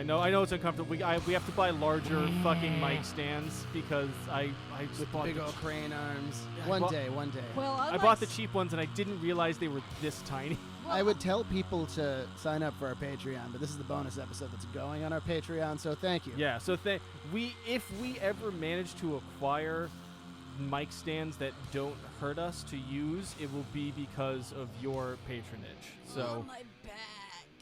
I know it's uncomfortable. We have to buy larger fucking mic stands because I just With bought big the old crane arms. I One bought- day. Well, I bought the cheap ones and I didn't realize they were this tiny. I would tell people to sign up for our Patreon, but this is the bonus episode that's going on our Patreon, so thank you. Yeah, so if we ever manage to acquire mic stands that don't hurt us to use, it will be because of your patronage. So my back.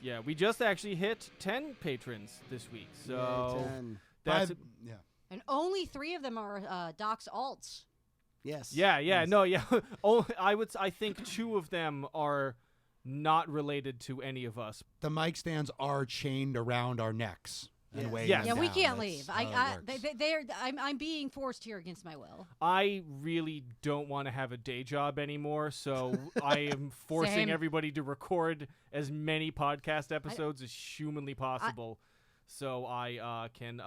yeah, we just actually hit 10 patrons this week. So Yay, 10. that's Yeah. And only 3 of them are Doc's alts. Yes. yeah. Yes. No, yeah. Oh, I think 2 of them are not related to any of us. The mic stands are chained around our necks and Yes. weighing Yes. them Yeah, we down. can't That's leave. how it works. I'm being forced here against my will. I really don't want to have a day job anymore, so I am forcing Same. everybody to record as many podcast episodes as humanly possible, so I can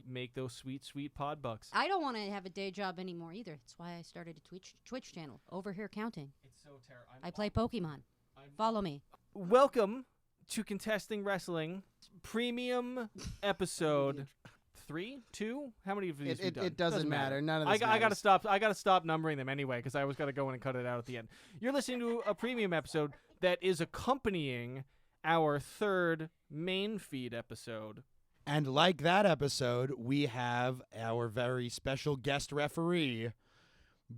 make those sweet pod bucks. I don't want to have a day job anymore either. That's why I started a Twitch channel. Over here counting. It's so terrible. I play Pokemon. Follow me. Welcome to Contesting Wrestling Premium Episode 3, 2. How many of these have we done? It doesn't matter. None of this I gotta matters. I gotta stop numbering them anyway because I always gotta go in and cut it out at the end. You're listening to a premium episode that is accompanying our 3rd main feed episode. And like that episode, we have our very special guest referee,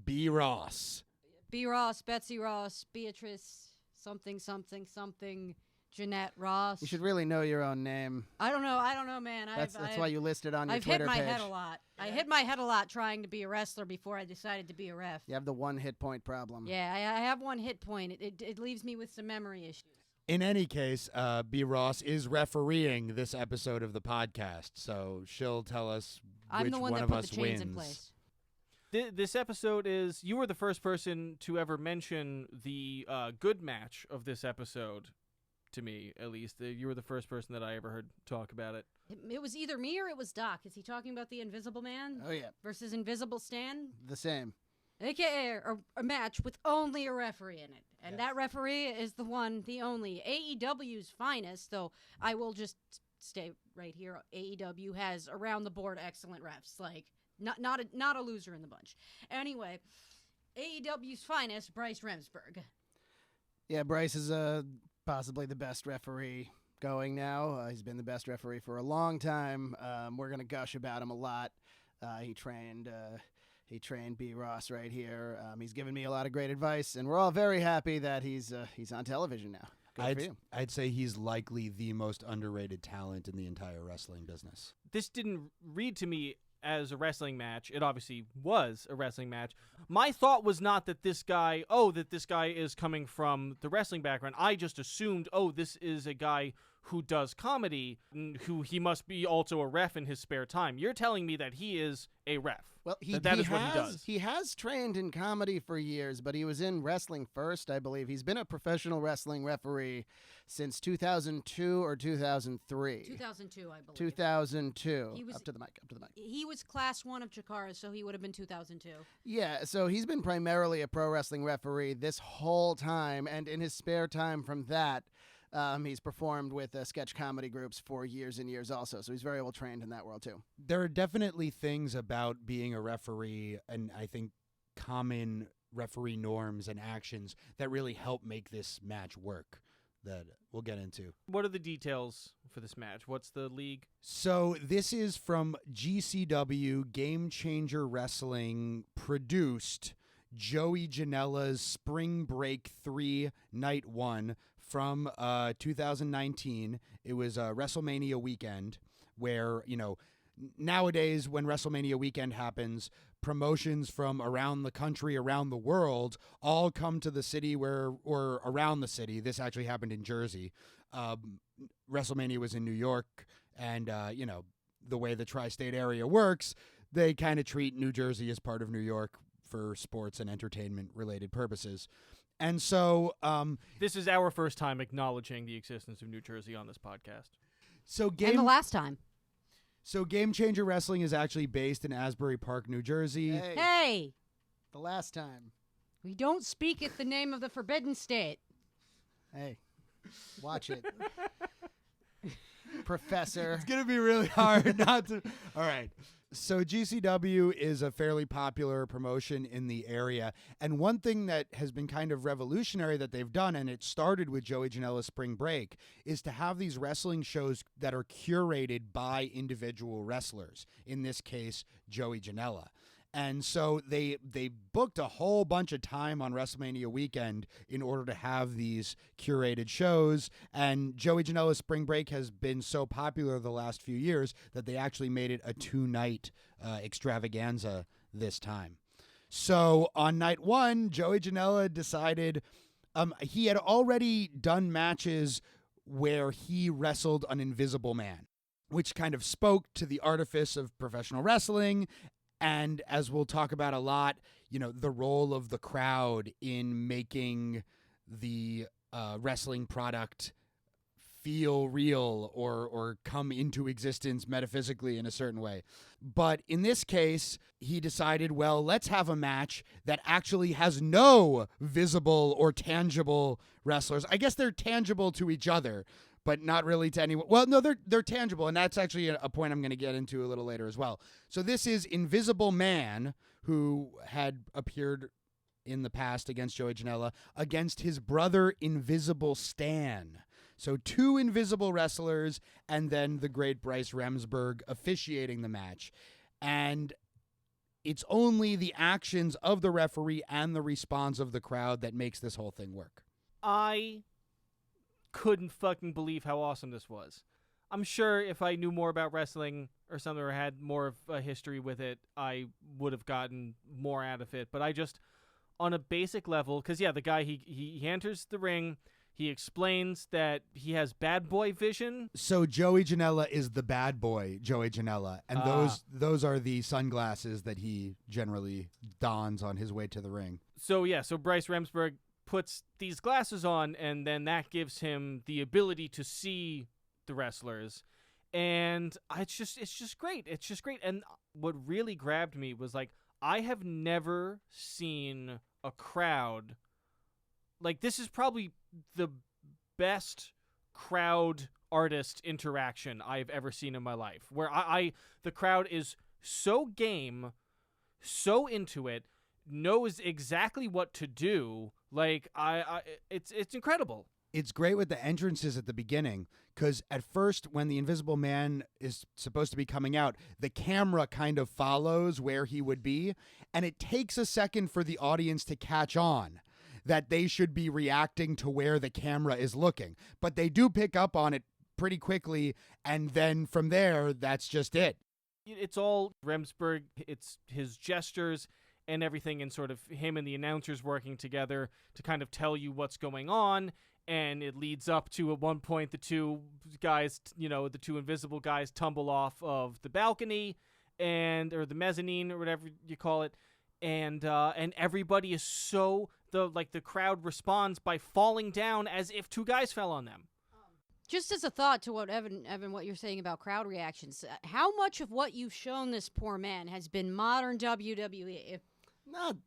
B. Ross. B. Ross, Betsy Ross, Beatrice, something, Jeanette Ross. You should really know your own name. I don't know, man. That's why you listed on your I've Twitter hit my page. head a lot. I hit my head a lot trying to be a wrestler before I decided to be a ref. You have the 1 hit point problem. Yeah, I have 1 hit point. It leaves me with some memory issues. In any case, B. Ross is refereeing this episode of the podcast, so she'll tell us I'm which the one that of put us the chains wins. in place. This episode is, you were the first person to ever mention the good match of this episode to me, at least. You were the first person that I ever heard talk about it. It was either me or it was Doc. Is he talking about the Invisible Man Oh, yeah. versus Invisible Stan? The same. AKA a match with only a referee in it. And that referee is the one, the only, AEW's finest, though I will just stay right here. AEW has around the board excellent refs. Like, not a loser in the bunch. Anyway, AEW's finest, Bryce Remsburg. Yeah, Bryce is possibly the best referee going now. He's been the best referee for a long time. We're going to gush about him a lot. He trained B. Ross right here. He's given me a lot of great advice, and we're all very happy that he's on television now. Good for you. I'd say he's likely the most underrated talent in the entire wrestling business. This didn't read to me as a wrestling match. It obviously was a wrestling match. My thought was not that this guy is coming from the wrestling background. I just assumed, this is a guy who does comedy, who he must be also a ref in his spare time. You're telling me that he is a ref. Well, that is what he does. He has trained in comedy for years, but he was in wrestling first, I believe. He's been a professional wrestling referee since 2002 or 2003. 2002, I believe. 2002. He was- Up to the mic. He was class 1 of Chikara, so he would have been 2002. Yeah, so he's been primarily a pro wrestling referee this whole time, and in his spare time from that, he's performed with sketch comedy groups for years and years also, so he's very well trained in that world too. There are definitely things about being a referee, and I think common referee norms and actions that really help make this match work that we'll get into. What are the details for this match? What's the league? So this is from GCW Game Changer Wrestling produced Joey Janela's Spring Break 3 Night 1 from 2019. It was a WrestleMania weekend where, nowadays when WrestleMania weekend happens, promotions from around the country, around the world, all come to the city or around the city. This actually happened in Jersey. WrestleMania was in New York, and, the way the tri-state area works, they kind of treat New Jersey as part of New York for sports and entertainment related purposes. And so This is our first time acknowledging the existence of New Jersey on this podcast. And the last time. So Game Changer Wrestling is actually based in Asbury Park, New Jersey. Hey, The last time. we don't speak at the name of the Forbidden State. Hey, watch it. Professor. It's going to be really hard not to. All right. So GCW is a fairly popular promotion in the area. And one thing that has been kind of revolutionary that they've done, and it started with Joey Janela's Spring Break, is to have these wrestling shows that are curated by individual wrestlers. In this case, Joey Janela. And so they booked a whole bunch of time on WrestleMania weekend in order to have these curated shows. And Joey Janela's Spring Break has been so popular the last few years that they actually made it a 2-night extravaganza this time. So on night one, Joey Janela decided he had already done matches where he wrestled an Invisible Man, which kind of spoke to the artifice of professional wrestling. And as we'll talk about a lot, the role of the crowd in making the wrestling product feel real or come into existence metaphysically in a certain way. But in this case, he decided, well, let's have a match that actually has no visible or tangible wrestlers. I guess they're tangible to each other, but not really to anyone. Well, no, they're tangible, and that's actually a point I'm going to get into a little later as well. So this is Invisible Man, who had appeared in the past against Joey Janela, against his brother Invisible Stan. So 2 invisible wrestlers, and then the great Bryce Remsburg officiating the match. And it's only the actions of the referee and the response of the crowd that makes this whole thing work. I couldn't fucking believe how awesome this was. I'm sure if I knew more about wrestling or something or had more of a history with it, I would have gotten more out of it. But I just, on a basic level, because the guy, he enters the ring, he explains that he has bad boy vision. So Joey Janela is the bad boy, Joey Janela, and those are the sunglasses that he generally dons on his way to the ring. So Bryce Remsburg puts these glasses on, and then that gives him the ability to see the wrestlers, and it's just great. It's just great. And what really grabbed me was, like, I have never seen a crowd like this. Is probably the best crowd artist interaction I've ever seen in my life, where the crowd is so game, so into it, knows exactly what to do. Like, it's incredible. It's great with the entrances at the beginning, because at first, when the Invisible Man is supposed to be coming out, the camera kind of follows where he would be, and it takes a second for the audience to catch on that they should be reacting to where the camera is looking. But they do pick up on it pretty quickly, and then from there, that's just it. It's all Remsburg. It's his gestures and everything, and sort of him and the announcers working together to kind of tell you what's going on. And it leads up to, at one point, the 2 guys, the 2 invisible guys tumble off of the balcony or the mezzanine or whatever you call it. And everybody is the crowd responds by falling down as if 2 guys fell on them. Just as a thought to what Evan, what you're saying about crowd reactions, how much of what you've shown this poor man has been modern WWE? Not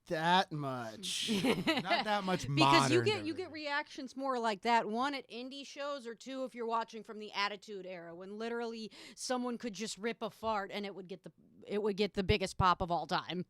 that much. Not that much because modern. you get reactions more like that. 1 at indie shows, or 2 if you're watching from the Attitude Era, when literally someone could just rip a fart and it would get the biggest pop of all time.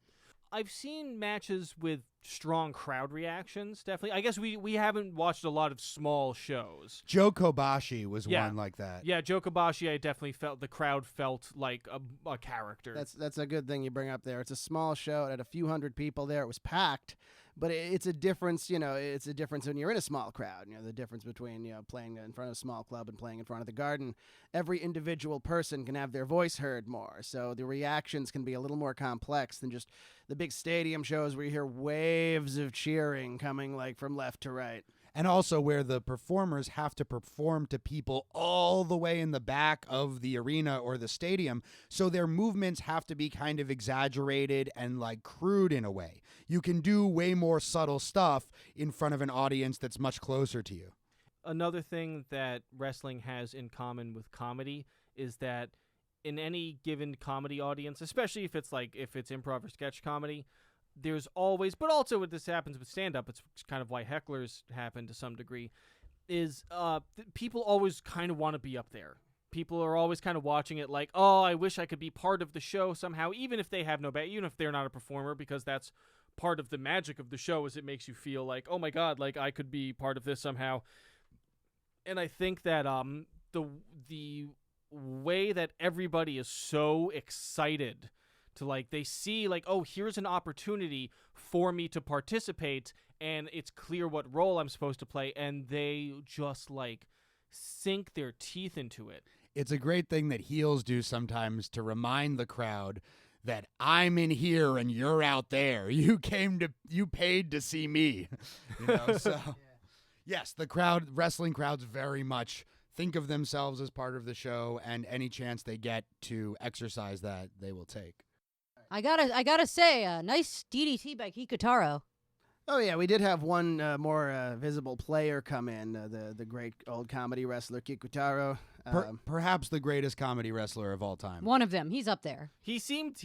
I've seen matches with strong crowd reactions, definitely. I guess we haven't watched a lot of small shows. Joe Kobashi was one like that. Yeah, Joe Kobashi, I definitely felt the crowd felt like a character. That's a good thing you bring up there. It's a small show. It had a few hundred people there. It was packed. But it's a difference, it's a difference when you're in a small crowd. The difference between, playing in front of a small club and playing in front of the Garden. Every individual person can have their voice heard more. So the reactions can be a little more complex than just the big stadium shows where you hear waves of cheering coming like from left to right. And also where the performers have to perform to people all the way in the back of the arena or the stadium. So their movements have to be kind of exaggerated and like crude in a way. You can do way more subtle stuff in front of an audience that's much closer to you. Another thing that wrestling has in common with comedy is that in any given comedy audience, especially if it's improv or sketch comedy, there's always, but also when this happens with stand-up, it's kind of why hecklers happen to some degree. is people always kind of want to be up there. People are always kind of watching it like, oh, I wish I could be part of the show somehow, even if they have no even if they're not a performer, because that's part of the magic of the show is it makes you feel like, oh my God, like I could be part of this somehow. And I think that the way that everybody is so excited to like, they see like, oh, here's an opportunity for me to participate, and it's clear what role I'm supposed to play, and they just like sink their teeth into it. It's a great thing that heels do sometimes to remind the crowd that I'm in here and you're out there. You paid to see me. So yes, the wrestling crowds very much think of themselves as part of the show, and any chance they get to exercise that, they will take. I gotta say, nice DDT by Kikutaro. Oh yeah, we did have one more visible player come in, the great old comedy wrestler Kikutaro. Perhaps the greatest comedy wrestler of all time. One of them. He's up there. He seemed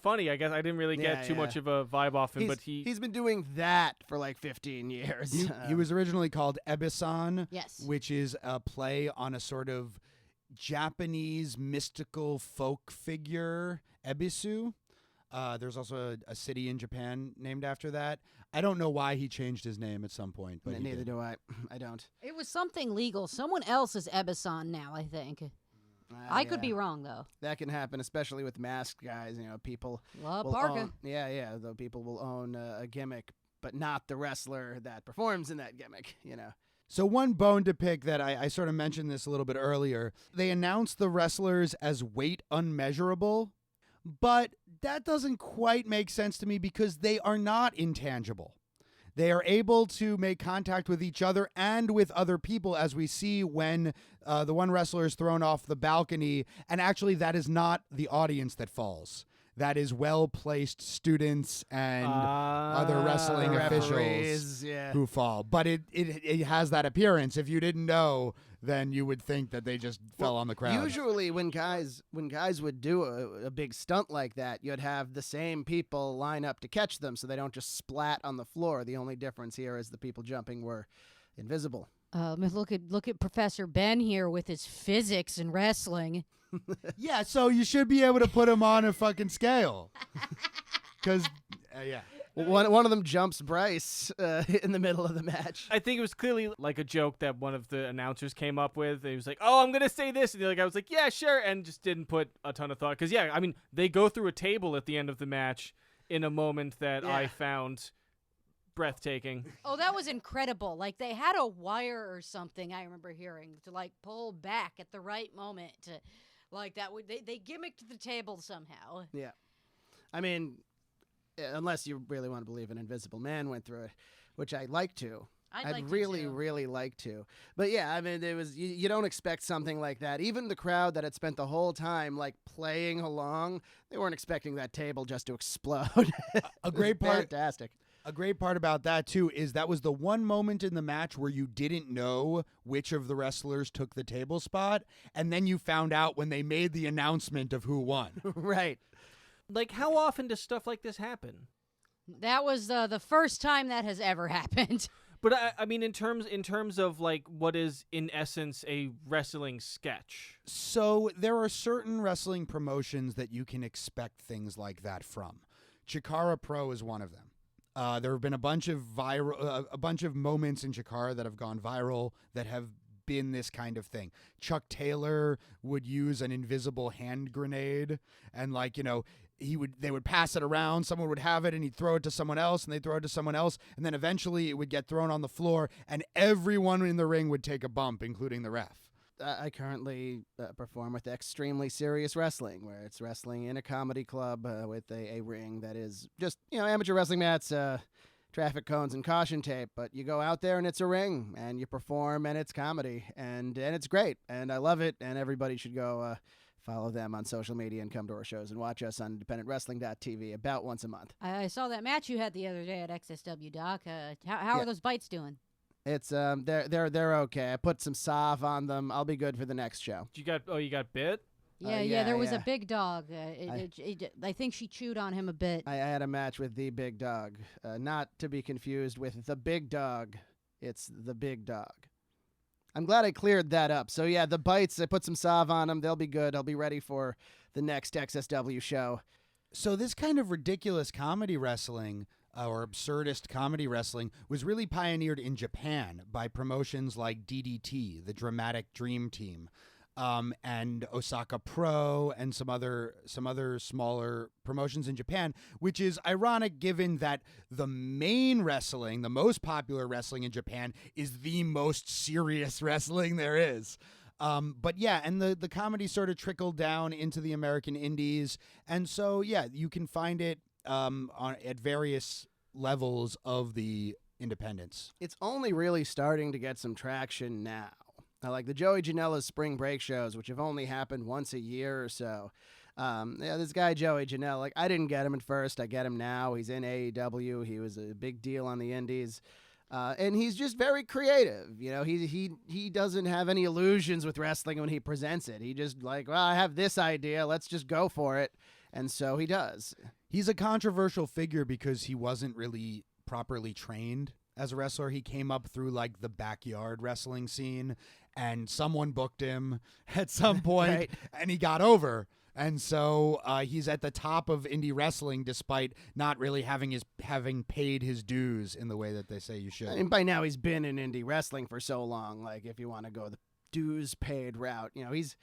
funny. I guess I didn't really get too much of a vibe off him, but he's been doing that for like 15 years. He was originally called Ebisan, Yes. which is a play on a sort of Japanese mystical folk figure, Ebisu. There's also a city in Japan named after that. I don't know why he changed his name at some point, but neither do I. I don't. It was something legal. Someone else is Ebisan now, I think. I could be wrong, though. That can happen, especially with masked guys. People will Parka. own, the people will own a gimmick, but not the wrestler that performs in that gimmick. So one bone to pick that I sort of mentioned this a little bit earlier. They announced the wrestlers as weight unmeasurable, but that doesn't quite make sense to me because they are not intangible. They are able to make contact with each other and with other people, as we see when the one wrestler is thrown off the balcony. And actually, that is not the audience that falls. That is well-placed students and other wrestling officials who fall. But it has that appearance. If you didn't know, then you would think that they just fell on the crowd. Usually when guys would do a big stunt like that, you'd have the same people line up to catch them so they don't just splat on the floor. The only difference here is the people jumping were invisible. Look at Professor Ben here with his physics and wrestling. Yeah, so you should be able to put him on a fucking scale. Because, yeah. One of them jumps Bryce in the middle of the match. I think it was clearly like a joke that one of the announcers came up with. He was like, oh, I'm going to say this. And the other guy was like, yeah, sure. And just didn't put a ton of thought. Because, yeah, I mean, they go through a table at the end of the match in a moment that I found breathtaking. Oh, that was incredible. Like, they had a wire or something, I remember hearing, to, like, pull back at the right moment. Like, that would they gimmicked the table somehow. Yeah. I mean, unless you really want to believe an Invisible Man went through it, which I'd like to. I'd really like to. But yeah, I mean, it was you don't expect something like that. Even the crowd that had spent the whole time like playing along, they weren't expecting that table just to explode. A great part. Fantastic. A great part about that, too, is that was the one moment in the match where you didn't know which of the wrestlers took the table spot, and then you found out when they made the announcement of who won. Right. Like, how often does stuff like this happen? That was the first time that has ever happened. But I mean, in terms of like what is in essence a wrestling sketch. So there are certain wrestling promotions that you can expect things like that from. Chikara Pro is one of them. There have been a bunch of moments in Chikara that have gone viral that have been this kind of thing. Chuck Taylor would use an invisible hand grenade, and they would pass it around. Someone would have it, and he'd throw it to someone else, and they'd throw it to someone else, and then eventually it would get thrown on the floor, and everyone in the ring would take a bump, including the ref. I currently perform with Extremely Serious Wrestling, where it's wrestling in a comedy club with a ring that is just, amateur wrestling mats, traffic cones, and caution tape. But you go out there and it's a ring, and you perform, and it's comedy, and it's great, and I love it, and everybody should go follow them on social media and come to our shows and watch us on independentwrestling.tv about once a month. I saw that match you had the other day at XSW, Doc. How are those bites doing? It's they're okay. I put some salve on them. I'll be good for the next show. You got bit? Yeah, there was a big dog. I think she chewed on him a bit. I had a match with the big dog, not to be confused with the big dog. It's the big dog. I'm glad I cleared that up. So yeah, the bites, I put some salve on them. They'll be good. I'll be ready for the next XSW show. So this kind of ridiculous comedy wrestling or absurdist comedy wrestling was really pioneered in Japan by promotions like DDT, the Dramatic Dream Team, and Osaka Pro, and some other smaller promotions in Japan, which is ironic given that the main wrestling, the most popular wrestling in Japan, is the most serious wrestling there is. But yeah, and the comedy sort of trickled down into the American indies, and so yeah, you can find it at various levels of the independents. It's only really starting to get some traction now. I like the Joey Janela's spring break shows, which have only happened once a year or so. Yeah, this guy Joey Janela, like I didn't get him at first. I get him now. He's in AEW. He was a big deal on the indies. And he's just very creative. You know, he doesn't have any illusions with wrestling when he presents it. He just like, well, I have this idea. Let's just go for it. And so he does. He's a controversial figure because he wasn't really properly trained as a wrestler. He came up through like the backyard wrestling scene, and someone booked him at some point, Right. and he got over. And so he's at the top of indie wrestling, despite not really having paid his dues in the way that they say you should. And by now he's been in indie wrestling for so long. Like if you want to go the dues paid route, you know, he's,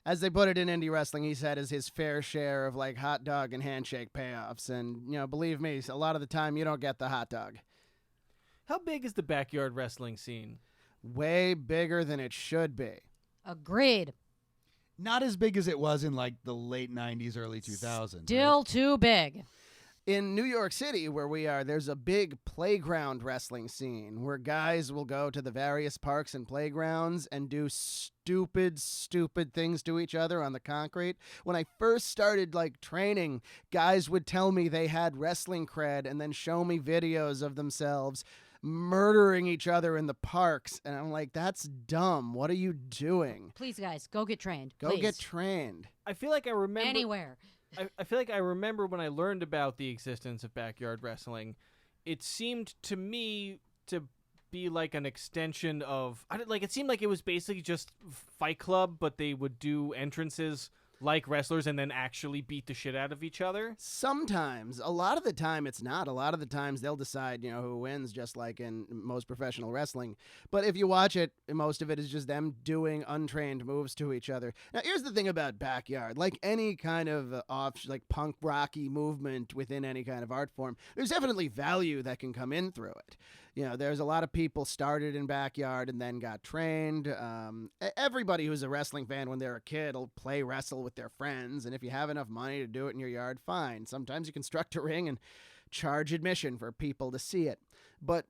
as they put it in indie wrestling, he's had his fair share of like hot dog and handshake payoffs. And, you know, believe me, a lot of the time you don't get the hot dog. How big is the backyard wrestling scene? Way bigger than it should be. Agreed. Not as big as it was in like the late 90s, early 2000s. Still too big. In New York City, where we are, there's a big playground wrestling scene where guys will go to the various parks and playgrounds and do stupid things to each other on the concrete. When I first started like training, guys would tell me they had wrestling cred and then show me videos of themselves murdering each other in the parks. And I'm like, that's dumb. What are you doing? Please, guys, go get trained. Go Please. get trained. I feel like I remember Anywhere. I feel like I remember when I learned about the existence of backyard wrestling, it seemed to me to be like an extension of it seemed like it was basically just Fight Club, but they would do entrances like wrestlers and then actually beat the shit out of each other. Sometimes. A lot of the time it's not. A lot of the times they'll decide, you know, who wins, just like in most professional wrestling. But if you watch it, most of it is just them doing untrained moves to each other. Now, here's the thing about backyard. Like any kind of like punk rocky movement within any kind of art form, there's definitely value that can come in through it. You know, there's a lot of people started in backyard and then got trained. Everybody who's a wrestling fan when they're a kid will play wrestle with their friends. And if you have enough money to do it in your yard, fine. Sometimes you construct a ring and charge admission for people to see it. But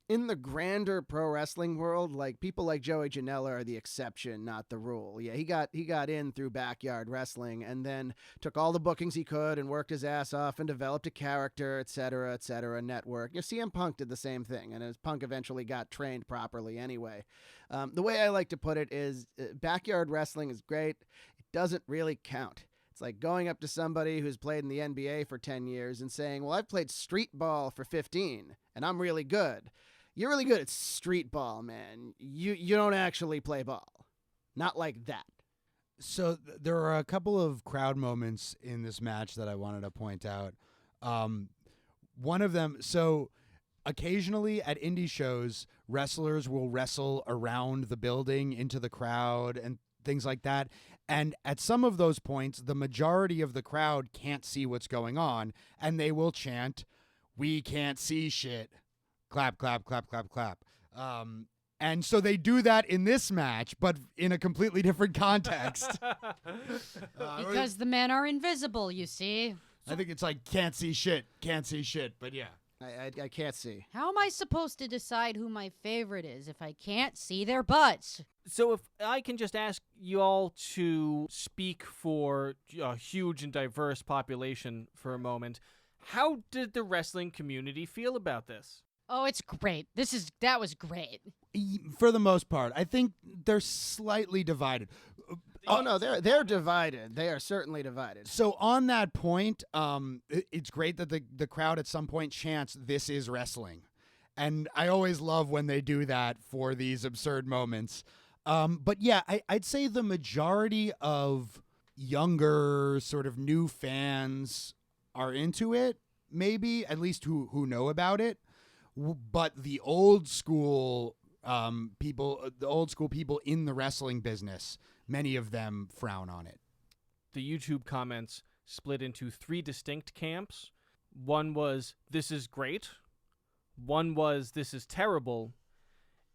in the grander pro wrestling world, like people like Joey Janela are the exception, not the rule. Yeah, he got in through backyard wrestling and then took all the bookings he could and worked his ass off and developed a character, et cetera, network. You know, CM Punk did the same thing, and as Punk eventually got trained properly anyway. The way I like to put it is backyard wrestling is great. It doesn't really count. It's like going up to somebody who's played in the NBA for 10 years and saying, well, I've played street ball for 15 and I'm really good. You're really good at street ball, man. You don't actually play ball. Not like that. So there are a couple of crowd moments in this match that I wanted to point out. One of them, so occasionally at indie shows, wrestlers will wrestle around the building into the crowd and things like that. And at some of those points, the majority of the crowd can't see what's going on, and they will chant, "We can't see shit." Clap, clap, clap, clap, clap. And so they do that in this match, but in a completely different context. Because the men are invisible, you see. I think it's like, can't see shit, but yeah. I can't see. How am I supposed to decide who my favorite is if I can't see their butts? So if I can just ask you all to speak for a huge and diverse population for a moment, how did the wrestling community feel about this? Oh, it's great. That was great. For the most part, I think they're slightly divided. Oh no, they're divided. They are certainly divided. So on that point, it's great that the crowd at some point chants, "This is wrestling," and I always love when they do that for these absurd moments. But yeah, I'd say the majority of younger sort of new fans are into it, maybe, at least who know about it. But the old school people in the wrestling business, many of them frown on it. The YouTube comments split into 3 distinct camps. One was, this is great. One was, this is terrible.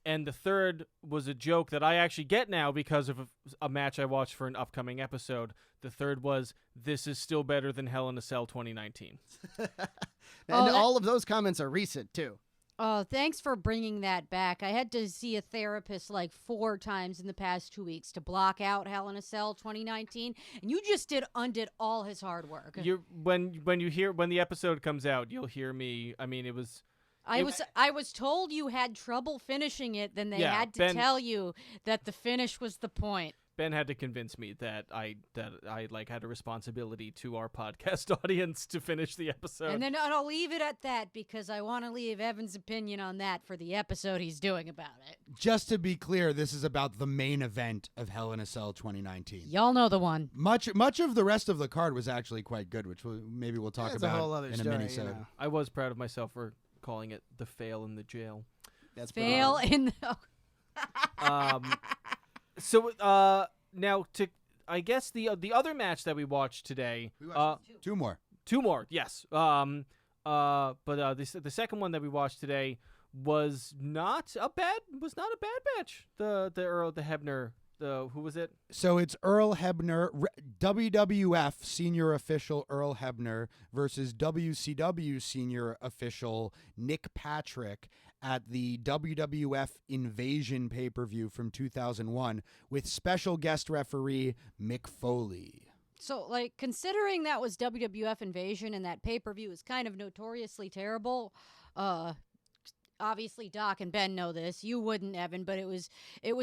And the third was a joke that I actually get now because of a match I watched for an upcoming episode. The third was, this is still better than Hell in a Cell 2019. And all of those comments are recent, too. Oh, thanks for bringing that back. I had to see a therapist like 4 times in the past 2 weeks to block out Hell in a Cell 2019, and you just undid all his hard work. When the episode comes out, you'll hear me. I mean, I was told you had trouble finishing it, then they had to Ben, tell you that the finish was the point. Ben had to convince me that I like had a responsibility to our podcast audience to finish the episode. And then I'll leave it at that because I want to leave Evan's opinion on that for the episode he's doing about it. Just to be clear, this is about the main event of Hell in a Cell 2019. Y'all know the one. Much of the rest of the card was actually quite good, which maybe we'll talk That's about a whole other in story, a mini-sode. you know. I was proud of myself for calling it the fail in the jail. That's Fail in the... Now to I guess the other match that we watched today. Two more. 2 more, yes. But the second one that we watched today was not a bad match. The Hebner. Who was it? So it's Earl Hebner, WWF senior official Earl Hebner versus WCW senior official Nick Patrick at the WWF Invasion pay-per-view from 2001 with special guest referee Mick Foley. So, like, considering that was WWF Invasion and that pay-per-view is kind of notoriously terrible, obviously Doc and Ben know this. You wouldn't, Evan, but it was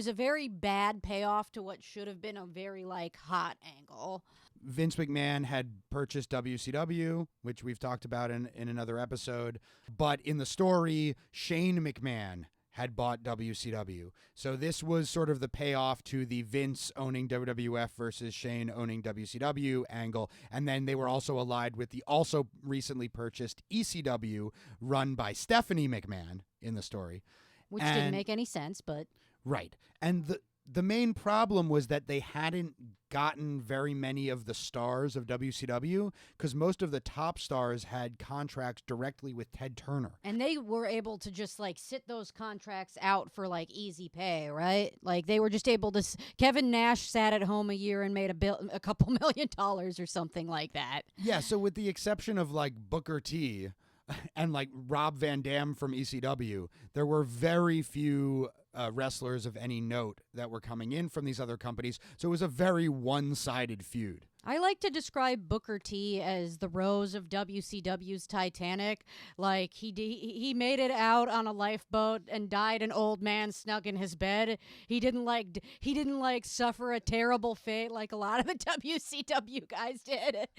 a very bad payoff to what should have been a very, like, hot angle. Vince McMahon had purchased WCW, which we've talked about in another episode. But in the story, Shane McMahon had bought WCW. So this was sort of the payoff to the Vince owning WWF versus Shane owning WCW angle. And then they were also allied with the also recently purchased ECW run by Stephanie McMahon in the story. Which didn't make any sense, but... Right. And the main problem was that they hadn't gotten very many of the stars of WCW because most of the top stars had contracts directly with Ted Turner. And they were able to just, like, sit those contracts out for, like, easy pay, right? Like, they were just able to... Kevin Nash sat at home a year and made a couple $1 million or something like that. Yeah, so with the exception of, like, Booker T and, like, Rob Van Dam from ECW, there were very few... wrestlers of any note that were coming in from these other companies. So it was a very one-sided feud. I like to describe Booker T as the Rose of WCW's Titanic. Like, he made it out on a lifeboat and died an old man snug in his bed. He didn't suffer a terrible fate like a lot of the WCW guys did.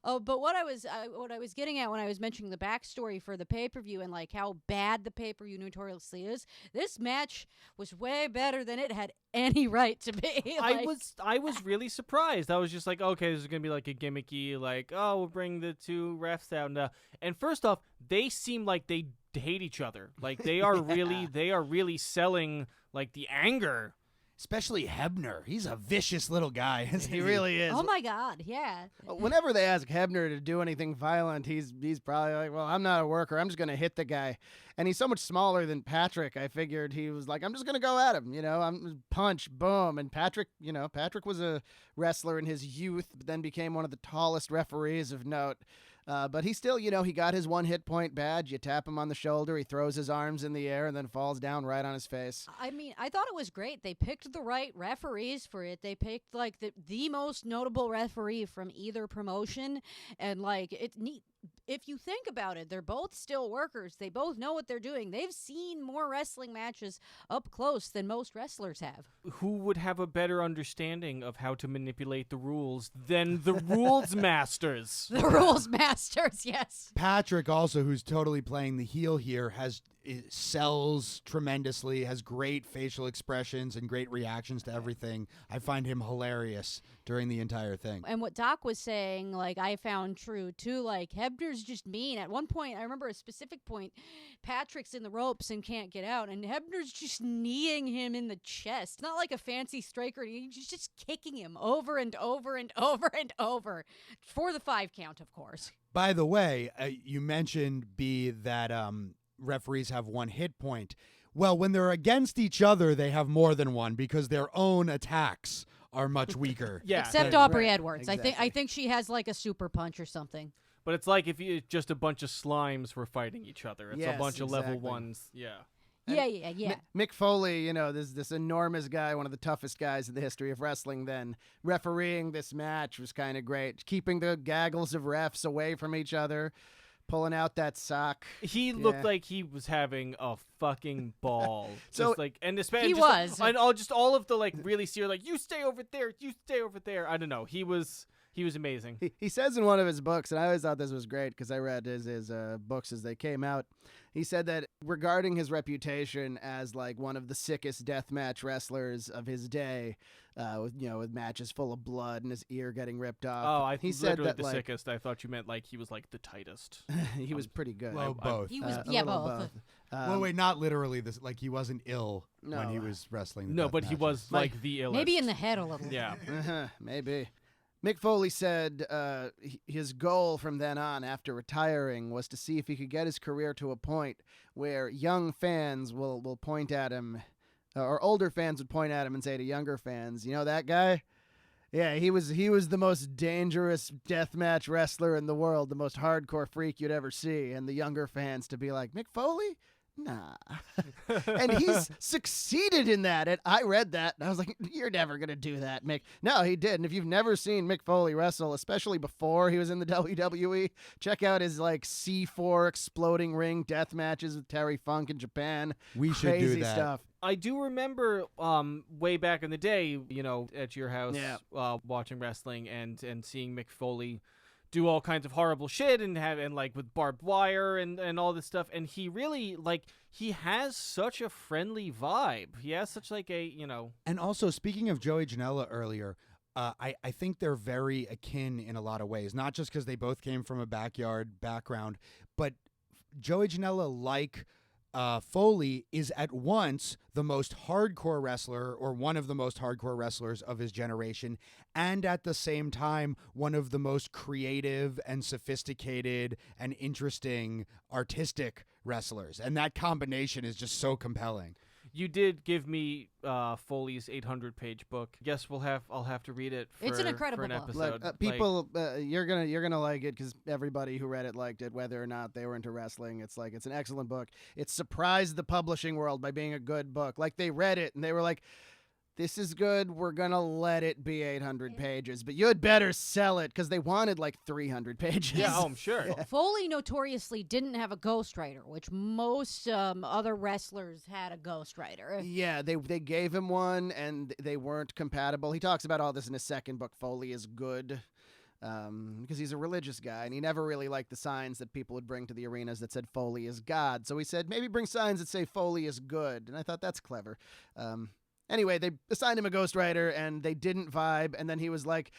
But what I was getting at when I was mentioning the backstory for the pay-per-view and like how bad the pay-per-view notoriously is, this match was way better than it had any right to be. I was really surprised. I was just like, okay, this is gonna be like a gimmicky, like, oh, we'll bring the 2 refs out. And first off, they seem like they hate each other. Like they are really selling like the anger. Especially Hebner. He's a vicious little guy. He really is. Oh my God, yeah. Whenever they ask Hebner to do anything violent, he's probably like, well, I'm not a worker. I'm just going to hit the guy. And he's so much smaller than Patrick. I figured he was like, I'm just going to go at him. You know, I'm punch, boom. And Patrick was a wrestler in his youth, but then became one of the tallest referees of note. But he still, he got his 1 hit point badge. You tap him on the shoulder, he throws his arms in the air, and then falls down right on his face. I mean, I thought it was great. They picked the right referees for it. They picked, like, the most notable referee from either promotion. And, like, it's neat. If you think about it, they're both still workers. They both know what they're doing. They've seen more wrestling matches up close than most wrestlers have. Who would have a better understanding of how to manipulate the rules than the rules masters? The rules masters, yes. Patrick also, who's totally playing the heel here, sells tremendously, has great facial expressions and great reactions to everything. I find him hilarious during the entire thing. And what Doc was saying, like, I found true too. Like, Hebner's just mean. At one point, I remember a specific point, Patrick's in the ropes and can't get out, and Hebner's just kneeing him in the chest. Not like a fancy striker. He's just kicking him over and over and over and over for the 5 count, of course. By the way, you mentioned, B, that referees have 1 hit point. Well, when they're against each other, they have more than one because their own attacks are much weaker. Yeah, Except that- Aubrey right, Edwards. exactly. I think she has like a super punch or something. but it's like if you just a bunch of slimes were fighting each other. It's Yes, a bunch of level exactly. 1s. Yeah. And Yeah. Mick Foley, you know, this enormous guy, one of the toughest guys in the history of wrestling then, refereeing this match was kind of great. Keeping the gaggles of refs away from each other, pulling out that sock. He looked Yeah. like he was having a fucking ball. So- just like, and especially He just, was. and all of the like really serious, like you stay over there, you stay over there. I don't know. He was amazing. He says in one of his books, and I always thought this was great because I read his books as they came out. He said that regarding his reputation as like one of the sickest deathmatch wrestlers of his day, with matches full of blood and his ear getting ripped off. Oh, I he said literally that the like sickest. I thought you meant like he was like the tightest. he was pretty good. Well, both. He was A yeah, little both. Well, wait, not literally. This like he wasn't ill when No. he was wrestling. The No, death but he matches. was like the illest. Maybe in the head a little. Yeah. Maybe. Mick Foley said his goal from then on after retiring was to see if he could get his career to a point where young fans will point at him, or older fans would point at him and say to younger fans, you know that guy? Yeah, he was the most dangerous deathmatch wrestler in the world, the most hardcore freak you'd ever see. And the younger fans to be like, Mick Foley? Nah. And he's succeeded in that. And I read that and I was like, you're never going to do that, Mick. No, he did. And if you've never seen Mick Foley wrestle, especially before he was in the WWE, check out his like C4 exploding ring death matches with Terry Funk in Japan. We should Crazy do that. stuff. I do remember way back in the day, at your house Yeah. watching wrestling and seeing Mick Foley do all kinds of horrible shit and like with barbed wire and all this stuff, and he really he has such a friendly vibe. He has such like a And also, speaking of Joey Janela earlier, I think they're very akin in a lot of ways. Not just because they both came from a backyard background, but Joey Janela, like Foley, is at once the most hardcore wrestler, or one of the most hardcore wrestlers of his generation, and at the same time one of the most creative and sophisticated and interesting artistic wrestlers. And that combination is just so compelling. You did give me Foley's 800-page book. Guess I'll have to read it. It's an incredible for an book. episode. Look, people, you're gonna like it because everybody who read it liked it, whether or not they were into wrestling. It's an excellent book. It surprised the publishing world by being a good book. Like they read it and they were like, "This is good. We're gonna let it be 800 pages, but you had better sell it," because they wanted like 300 pages. Yeah, I'm sure. Foley notoriously didn't have a ghostwriter, which most other wrestlers had a ghostwriter. Yeah, they gave him one, and they weren't compatible. He talks about all this in his second book, Foley is Good, because he's a religious guy, and he never really liked the signs that people would bring to the arenas that said Foley is God. So he said, maybe bring signs that say Foley is good, and I thought that's clever. Anyway, they assigned him a ghostwriter, and they didn't vibe, and then he was like,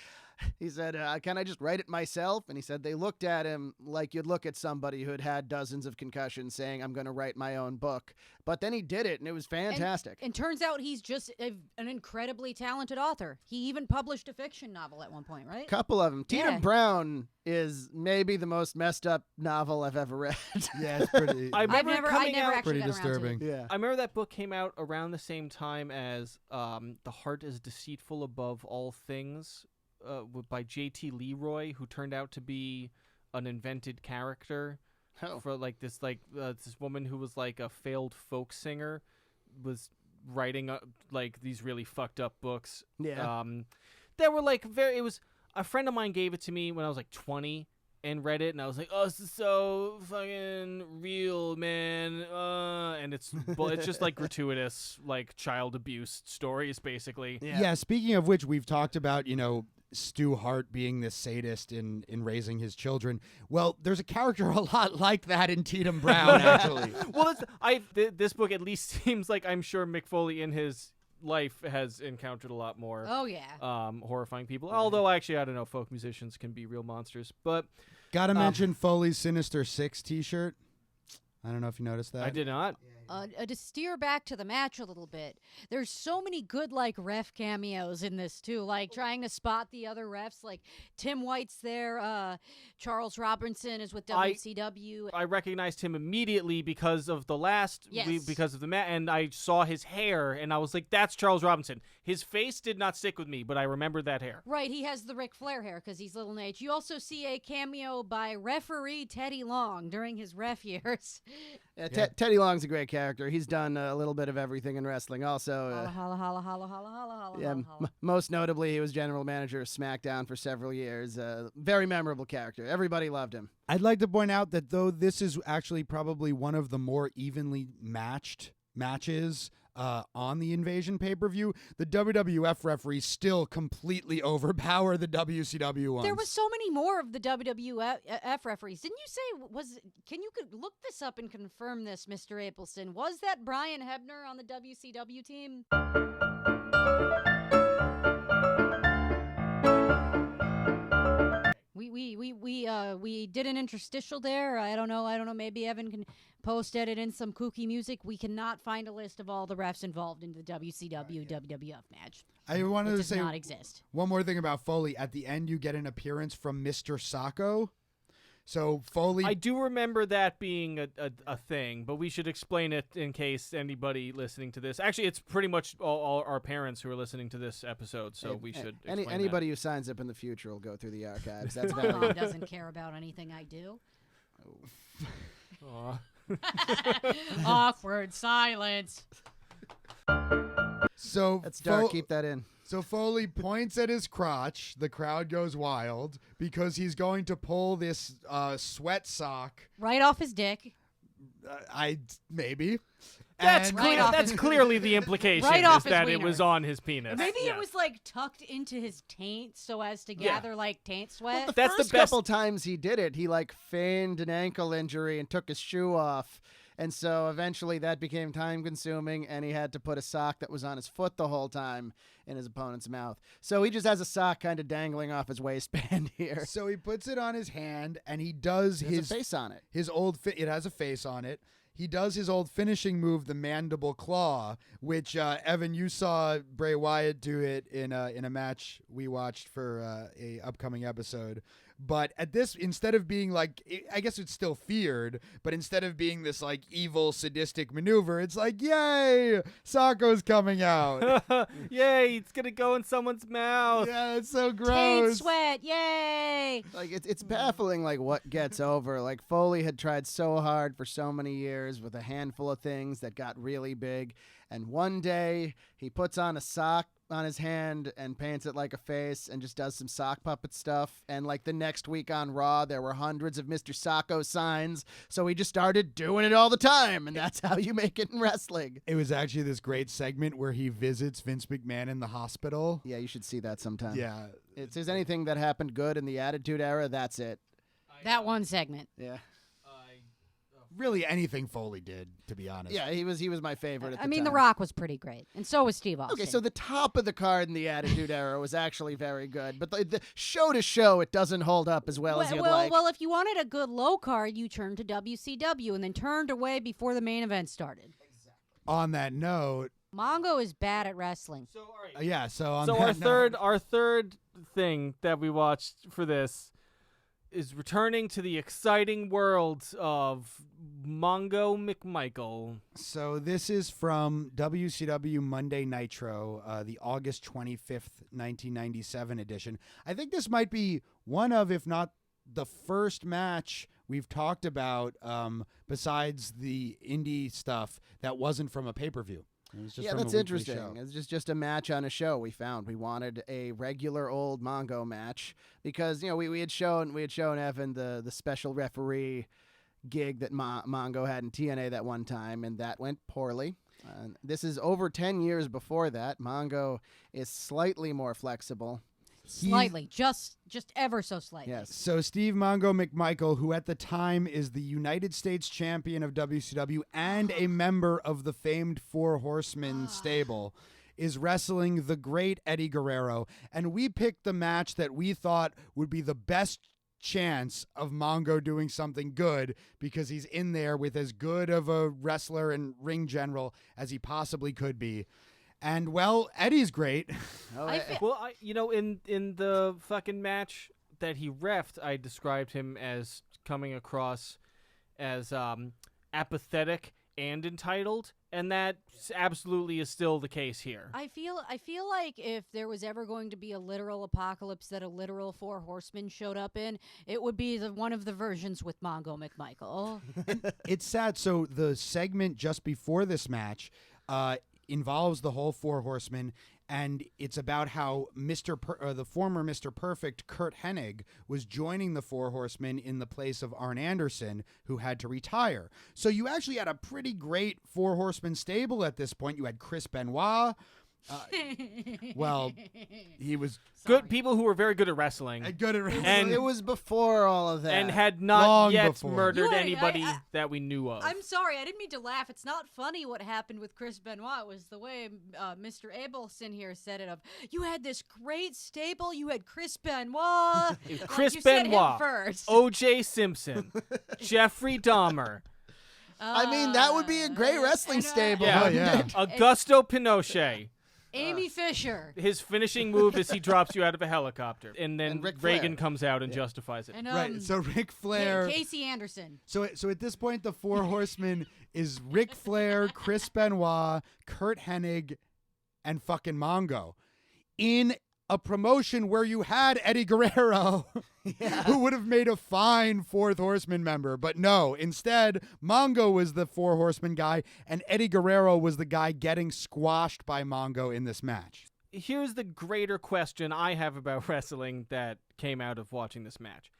he said, can I just write it myself? And he said they looked at him like you'd look at somebody who had had dozens of concussions saying, I'm going to write my own book. But then he did it, and it was fantastic. And turns out he's just an incredibly talented author. He even published a fiction novel at one point, right? Couple of them. Yeah. Tina Brown is maybe the most messed up novel I've ever read. Yeah, it's pretty. I remember it I coming never out. actually Pretty got around to it. disturbing. Yeah. I remember that book came out around the same time as The Heart is Deceitful Above All Things by J.T. Leroy, who turned out to be an invented character Oh. for this woman who was like a failed folk singer, was writing these really fucked up books. Yeah. They were it was a friend of mine gave it to me when I was like 20 and read it, and I was like, oh, this is so fucking real, man. And it's just like gratuitous, like child abuse stories, basically. Yeah. Yeah, speaking of which, we've talked about, Stu Hart being this sadist in raising his children. Well, there's a character a lot like that in Tatum Brown, actually. Well, this book at least seems like I'm sure Mick Foley in his life has encountered a lot more Oh yeah. horrifying people. Although actually, I don't know, folk musicians can be real monsters. But Gotta mention Foley's Sinister Six t-shirt. I don't know if you noticed that. I did not. To steer back to the match a little bit, there's so many good like ref cameos in this too, like trying to spot the other refs. Like Tim White's there, Charles Robinson is with WCW. I recognized him immediately because of the last Yes. because of the match, and I saw his hair, and I was like, "That's Charles Robinson." His face did not stick with me, but I remembered that hair. Right, he has the Ric Flair hair because he's Little Nate. You also see a cameo by referee Teddy Long during his ref years. Yeah, Teddy Long's a great character. He's done a little bit of everything in wrestling. Also, Holla, holla, holla, holla, holla, holla, holla, yeah, holla, holla. most notably, he was general manager of SmackDown for several years. Very memorable character. Everybody loved him. I'd like to point out that though this is actually probably one of the more evenly matched matches on the Invasion pay-per-view, the WWF referees still completely overpower the WCW ones. There was so many more of the WWF referees. Didn't you say can you look this up and confirm this, Mr. Apelson? Was that Brian Hebner on the WCW team? We did an interstitial there. I don't know. Maybe Evan can post edit in some kooky music. We cannot find a list of all the refs involved in the WCW WWF match. I wanted It to does say not exist. one more thing about Foley. At the end, you get an appearance from Mr. Sacco. So Foley, I do remember that being a thing, but we should explain it in case anybody listening to this. Actually, it's pretty much all our parents who are listening to this episode, so we should explain Anybody who signs up in the future will go through the archives. That's My very mom doesn't care about anything I do. that. Awkward silence. so That's dark. Keep that in. So Foley points at his crotch. The crowd goes wild because he's going to pull this sweat sock. Right off his dick. Maybe. That's And- Right off that's his- clearly the implication Right off is his that it wiener. was on his penis. Maybe Yeah. it was like tucked into his taint so as to Yeah. gather like taint sweat. The That's the first best- couple times he did it, he like feigned an ankle injury and took his shoe off. And so eventually that became time consuming and he had to put a sock that was on his foot the whole time in his opponent's mouth. So he just has a sock kind of dangling off his waistband here. So he puts it on his hand and he does There's his a face on it. his old it has a face on it. He does his old finishing move, the mandible claw, which Evan, you saw Bray Wyatt do it in a match we watched for a upcoming episode. But at this, instead of being like, I guess it's still feared, but instead of being this like evil sadistic maneuver, it's like, yay, Sacco's coming out. Yay, it's gonna go in someone's mouth. Yeah, it's so Taint gross. sweat, yay! Like it's baffling like what gets over. Like Foley had tried so hard for so many years with a handful of things that got really big, and one day he puts on a sock on his hand and paints it like a face and just does some sock puppet stuff. And like the next week on Raw, there were hundreds of Mr. Sacco signs. So he just started doing it all the time. And that's how you make it in wrestling. It was actually this great segment where he visits Vince McMahon in the hospital. Yeah, you should see that sometime. Yeah. If there's anything that happened good in the Attitude Era, that's it. That one segment. Yeah. Really anything Foley did, to be honest. Yeah, he was my favorite at the I mean, time. The Rock was pretty great, and so was Steve Austin. Okay, so the top of the card in the Attitude Era was actually very good, but the show to show, it doesn't hold up as well as you'd like. well, if you wanted a good low card, you turned to WCW and then turned away before the main event started. On that note, Mongo is bad at wrestling. So all right. yeah, so on So that our third thing that we watched for this is returning to the exciting world of Mongo McMichael. So this is from WCW Monday Nitro, the August 25th, 1997 edition. I think this might be one of, if not the first match we've talked about besides the indie stuff that wasn't from a pay-per-view. It was just Yeah, from a that's weekly interesting. show. It's just a match on a show we found. We wanted a regular old Mongo match because we had shown Evan the special referee gig that Mongo had in TNA that one time, and that went poorly. This is over 10 years before that. Mongo is slightly more flexible. Slightly, just ever so slightly. Yes. So Steve Mongo McMichael, who at the time is the United States champion of WCW and a member of the famed Four Horsemen stable, is wrestling the great Eddie Guerrero. And we picked the match that we thought would be the best chance of Mongo doing something good because he's in there with as good of a wrestler and ring general as he possibly could be. And, well, Eddie's great. Oh, I yeah. feel- Well, in the fucking match that he reffed, I described him as coming across as apathetic and entitled, and that absolutely is still the case here. I feel like if there was ever going to be a literal apocalypse that a literal Four Horsemen showed up in, it would be one of the versions with Mongo McMichael. It's sad. So the segment just before this match involves the whole Four Horsemen, and it's about how the former Mr. Perfect, Kurt Hennig, was joining the Four Horsemen in the place of Arn Anderson, who had to retire. So you actually had a pretty great Four Horsemen stable at this point. You had Chris Benoit. Well, he was Good people who were very good at wrestling good at wrestling. And- it was before all of that. and had not Long yet before. murdered You- anybody I- that we knew of. I'm sorry, I didn't mean to laugh. It's not funny what happened with Chris Benoit. It was the way Mr. Abelson here said it. Of you had this great stable, you had Chris Benoit. Like, Chris you said him Benoit, first. O.J. Simpson, Jeffrey Dahmer, I mean, that would be a great wrestling and, stable. Yeah. Oh, wouldn't yeah. it? Augusto Pinochet. Amy Fisher. His finishing move is he drops you out of a helicopter, and then And Ric Reagan Flair. comes out and justifies it. And Right. So Ric Flair. Casey Anderson. So at this point, the Four Horsemen is Ric Flair, Chris Benoit, Kurt Hennig, and fucking Mongo in a promotion where you had Eddie Guerrero, who would have made a fine Fourth Horseman member. But no, instead, Mongo was the Four Horseman guy, and Eddie Guerrero was the guy getting squashed by Mongo in this match. Here's the greater question I have about wrestling that came out of watching this match.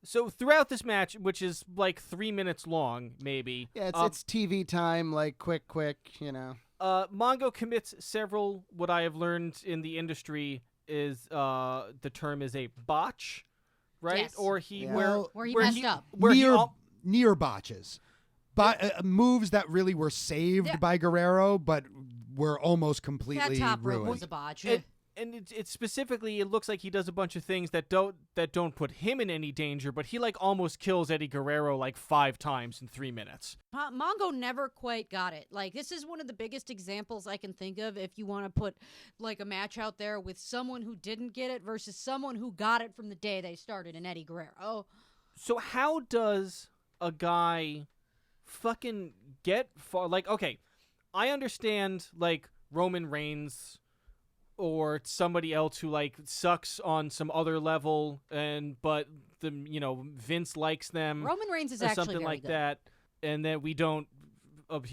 So throughout this match, which is like 3 minutes long, maybe, Yeah, it's TV time, like quick, you know. Mongo commits several, what I have learned in the industry is the term is a botch, right? Yes. Or he Yeah. where Where he where messed up. where he near, al- near botches. Moves that really were saved Yeah. by Guerrero, but were almost That completely top rope ruined. was a botch. and it's specifically, it looks like he does a bunch of things that don't put him in any danger, but he like almost kills Eddie Guerrero like 5 times in 3 minutes. Mongo never quite got it. Like, this is one of the biggest examples I can think of if you want to put like a match out there with someone who didn't get it versus someone who got it from the day they started in Eddie Guerrero. So how does a guy fucking get far? Like, okay, I understand like Roman Reigns or somebody else who like sucks on some other level, but Vince likes them Roman Reigns is or actually something very like good. that, and that we don't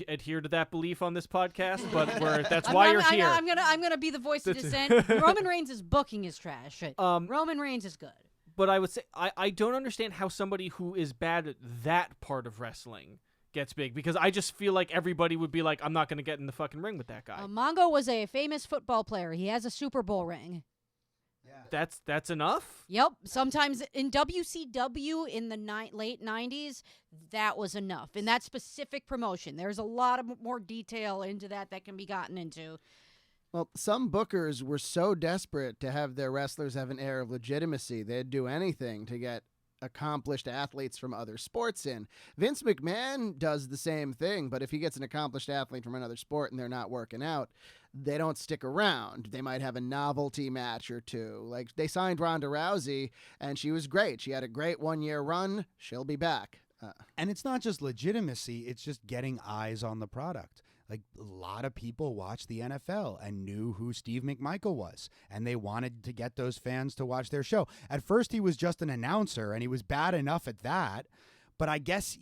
adhere to that belief on this podcast, but that's I'm why gonna- you're here. I'm gonna be the voice of dissent. Roman Reigns' booking is trash. Roman Reigns is good. But I would say I don't understand how somebody who is bad at that part of wrestling gets big, because I just feel like everybody would be like, I'm not going to get in the fucking ring with that guy. Mongo was a famous football player. He has a Super Bowl ring. That's enough? Yep. Sometimes in WCW in the late 90s, that was enough. In that specific promotion, there's a lot of more detail into that can be gotten into. Well, some bookers were so desperate to have their wrestlers have an air of legitimacy, they'd do anything to get accomplished athletes from other sports in. Vince McMahon does the same thing, but if he gets an accomplished athlete from another sport and they're not working out, they don't stick around. They might have a novelty match or two. Like, they signed Ronda Rousey, and she was great. She had a great one-year run. She'll be back. And it's not just legitimacy, it's just getting eyes on the product. Like, a lot of people watched the NFL and knew who Steve McMichael was, and they wanted to get those fans to watch their show. At first, he was just an announcer, and he was bad enough at that. But I guess,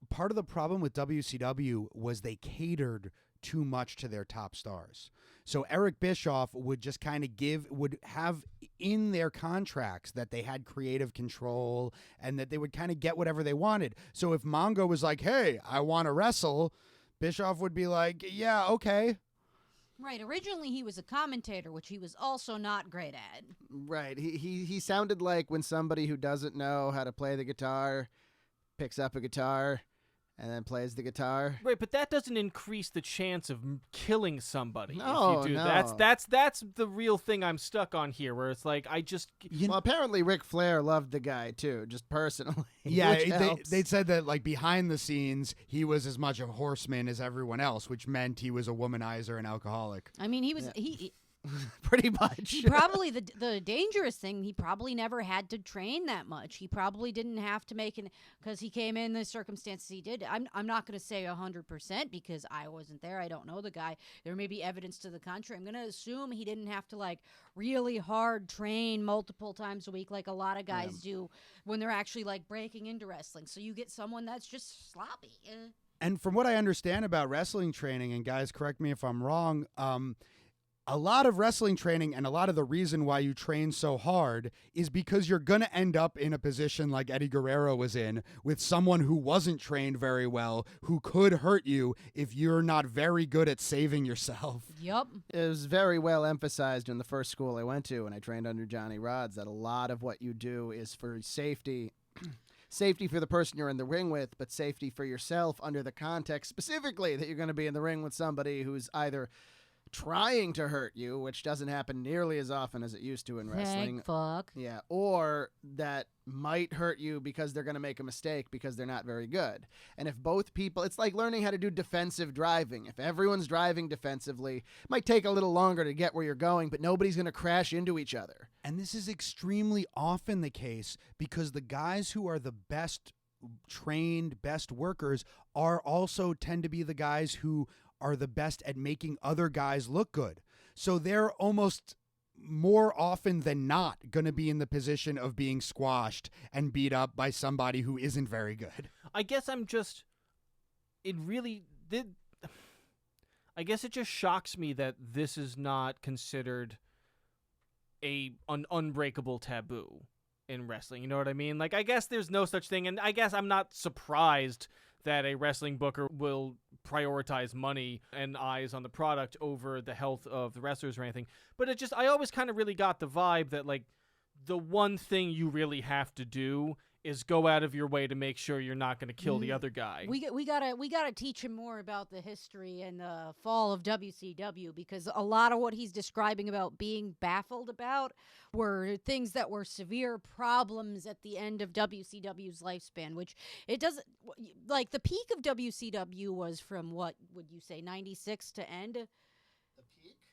part of the problem with WCW was they catered too much to their top stars. So Eric Bischoff would just kind of would have in their contracts that they had creative control and that they would kind of get whatever they wanted. So if Mongo was like, hey, I want to wrestle, Bischoff would be like, yeah, okay. Right. Originally, he was a commentator, which he was also not great at. Right. He sounded like when somebody who doesn't know how to play the guitar picks up a guitar and then plays the guitar. Right, but that doesn't increase the chance of killing somebody No, if you do. no. That's the real thing I'm stuck on here, where it's like I just Well, apparently Ric Flair loved the guy too, just personally. Yeah, which helps. they said that like behind the scenes, he was as much a horseman as everyone else, which meant he was a womanizer and alcoholic. I mean, he was Yeah. he pretty much. He probably the dangerous thing. He probably never had to train that much. He probably didn't have to make because he came in the circumstances he did. I'm not going to say 100% because I wasn't there. I don't know the guy. There may be evidence to the contrary. I'm going to assume he didn't have to like really hard train multiple times a week like a lot of guys do when they're actually like breaking into wrestling. So you get someone that's just sloppy. And from what I understand about wrestling training, and guys, correct me if I'm wrong, a lot of wrestling training and a lot of the reason why you train so hard is because you're going to end up in a position like Eddie Guerrero was in with someone who wasn't trained very well, who could hurt you if you're not very good at saving yourself. Yup. It was very well emphasized in the first school I went to when I trained under Johnny Rods that a lot of what you do is for safety. Safety for the person you're in the ring with, but safety for yourself under the context specifically that you're going to be in the ring with somebody who's either trying to hurt you, which doesn't happen nearly as often as it used to in wrestling. Thank fuck. Yeah, or that might hurt you because they're going to make a mistake because they're not very good. And if both people, it's like learning how to do defensive driving. If everyone's driving defensively, it might take a little longer to get where you're going, but nobody's going to crash into each other. And this is extremely often the case because the guys who are the best trained, best workers are also tend to be the guys who are the best at making other guys look good. So they're almost more often than not going to be in the position of being squashed and beat up by somebody who isn't very good. I guess I'm just it really did I guess it just shocks me that this is not considered an unbreakable taboo in wrestling. You know what I mean? Like I guess there's no such thing, and I guess I'm not surprised that a wrestling booker will prioritize money and eyes on the product over the health of the wrestlers or anything. But I always kind of really got the vibe that like the one thing you really have to do is go out of your way to make sure you're not going to kill the other guy. We gotta teach him more about the history and the fall of WCW, because a lot of what he's describing about being baffled about were things that were severe problems at the end of WCW's lifespan, which it doesn't like the peak of WCW was from what would you say 96 to end?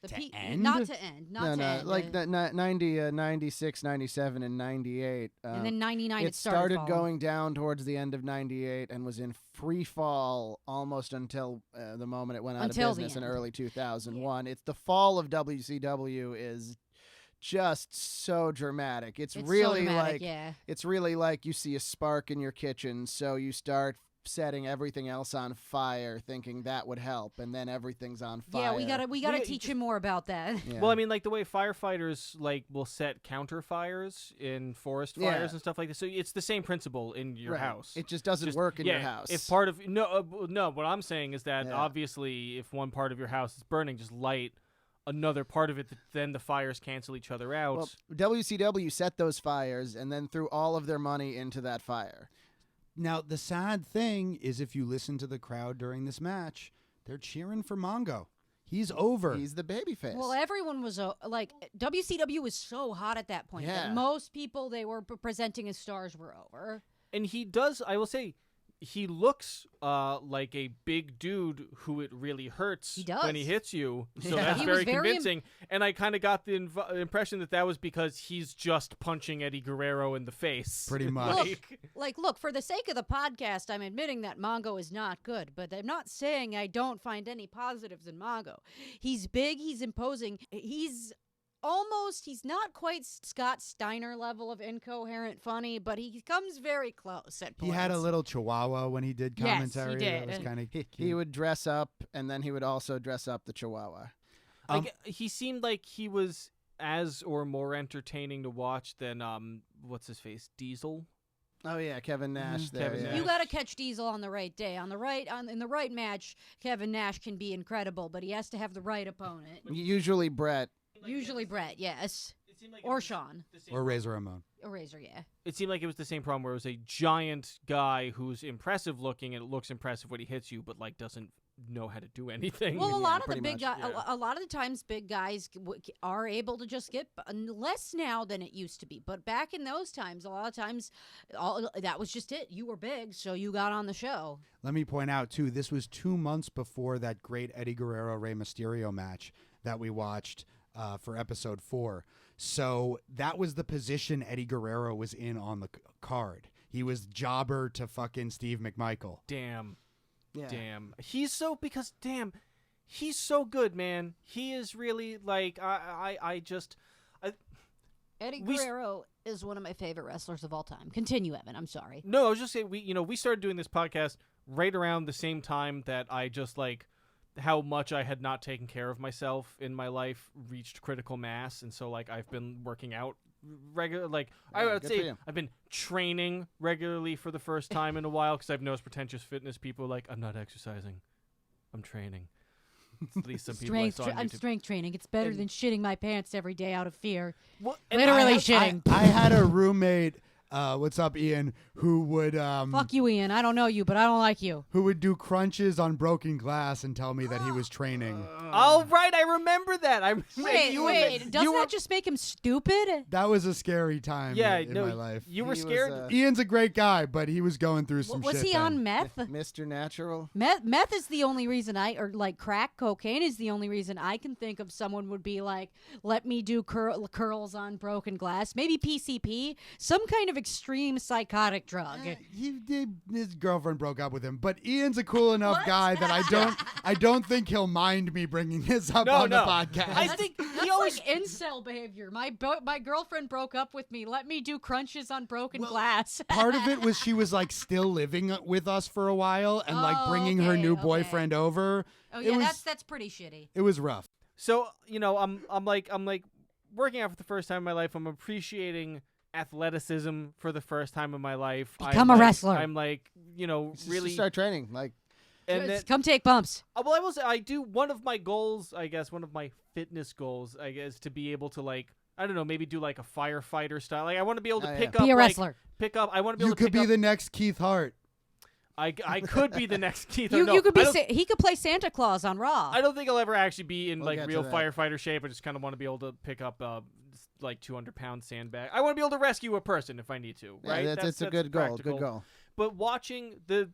The To peak, end? not to end, not to end. Like that 96, 97, and 98. And then 99 it started started going down towards the end of 98 and was in free fall almost until the moment it went out Until of the business in end. early 2001. It's the fall of WCW is just so dramatic. It's It's really so dramatic, like yeah. it's really like you see a spark in your kitchen, so you start setting everything else on fire thinking that would help, and then everything's on fire. Yeah, we gotta you teach just- him more about that. Yeah. Well, I mean, like the way firefighters like will set counter fires in forest fires Yeah. and stuff like this. So it's the same principle in your Right. house. It just doesn't work in your house. If part of no, what I'm saying is that Yeah. obviously, if one part of your house is burning, just light another part of it. Then the fires cancel each other out. Well, WCW set those fires and then threw all of their money into that fire. Now, the sad thing is if you listen to the crowd during this match, they're cheering for Mongo. He's over. He's the babyface. Well, everyone was like WCW was so hot at that point Yeah. that most people they were presenting as stars were over. And he does, I will say, he looks like a big dude who it really hurts He does. when he hits you. So Yeah. that's He was very very convincing. And I kind of got the impression that was because he's just punching Eddie Guerrero in the face. Pretty much. Look, for the sake of the podcast, I'm admitting that Mongo is not good, but I'm not saying I don't find any positives in Mongo. He's big, he's imposing, he's not quite Scott Steiner level of incoherent funny, but he comes very close at points. He had a little chihuahua when he did Yes, he commentary. did. That was kind of he would dress up, and then he would also dress up the Chihuahua. He seemed like he was as or more entertaining to watch than what's his face, Diesel Oh yeah, Kevin Nash. There, Kevin yeah. Nash. You got to catch Diesel on the right day. In the right match, Kevin Nash can be incredible, but he has to have the right opponent. Usually Brett. Usually Brett, yes, or Sean, Or Razor Ramon. or Razor, yeah. It seemed like it was the same problem where it was a giant guy who's impressive looking and it looks impressive when he hits you, but like doesn't know how to do anything. Well, a lot of the pretty big much, guys, yeah. a lot of the times, big guys are able to just get less now than it used to be. But back in those times, a lot of times, that was just it. You were big, so you got on the show. Let me point out, too, this was 2 months before that great Eddie Guerrero-Rey Mysterio match that we watched for episode 4. So that was the position Eddie Guerrero was in on the card. He was jobber to fucking Steve McMichael. Damn. Yeah. Damn. He's so good, man. He is really like Eddie We s- Guerrero is one of my favorite wrestlers of all time. Continue, Evan. I'm sorry. No, I was just saying we started doing this podcast right around the same time that I just like how much I had not taken care of myself in my life reached critical mass, and so like I've been working out regular I Yeah, would good for say you. I've been training regularly for the first time in a while because I've noticed pretentious fitness people like I'm not exercising, I'm training. At least some people I saw on I'm YouTube. strength training. It's better And- than shitting my pants every day out of fear. Well, and Literally I- shitting. I had a roommate, what's up, Ian, who would Fuck you, Ian. I don't know you, but I don't like you. who would do crunches on broken glass and tell me that he was training. Oh right, I remember that. I Wait, you wait. were, Doesn't you were, that just make him stupid? That was a scary time yeah, in no, my life. you were He was, scared. Ian's a great guy, but he was going through some Was shit he then. on meth? Mr. Natural. Meth is the only reason or like crack cocaine is the only reason I can think of someone would be like, let me do curls on broken glass. Maybe PCP, some kind of extreme psychotic drug. His girlfriend broke up with him, but Ian's a cool enough guy that I don't think he'll mind me bringing this up No, on the no. podcast. I think That's he always. like incel behavior. My girlfriend broke up with me. Let me do crunches on broken glass. Part of it was she was like still living with us for a while and like Oh, bringing her okay, new okay. boyfriend over. Oh It yeah, was- that's pretty shitty. It was rough. So I'm like working out for the first time in my life. I'm appreciating athleticism for the first time in my life. Become I'm a like- wrestler. I'm like Just really. start training. Like, And then, Come take bumps. well, I will say I do one of my goals. I guess one of my fitness goals. I guess to be able to like. I don't know, maybe do like a firefighter style. Like I want to be able to Oh, pick yeah. up. Be a like, wrestler. Pick up. I want to be You able to could pick be up. the next Keith Hart. I could be the next Keith. You, no, you could I be. don't- He could play Santa Claus on Raw. I don't think I'll ever actually be in We'll like get real to that. firefighter shape. I just kind of want to be able to pick up like 200-pound sandbag. I want to be able to rescue a person if I need to. yeah, Right? that's a good goal. practical. Good goal. But watching the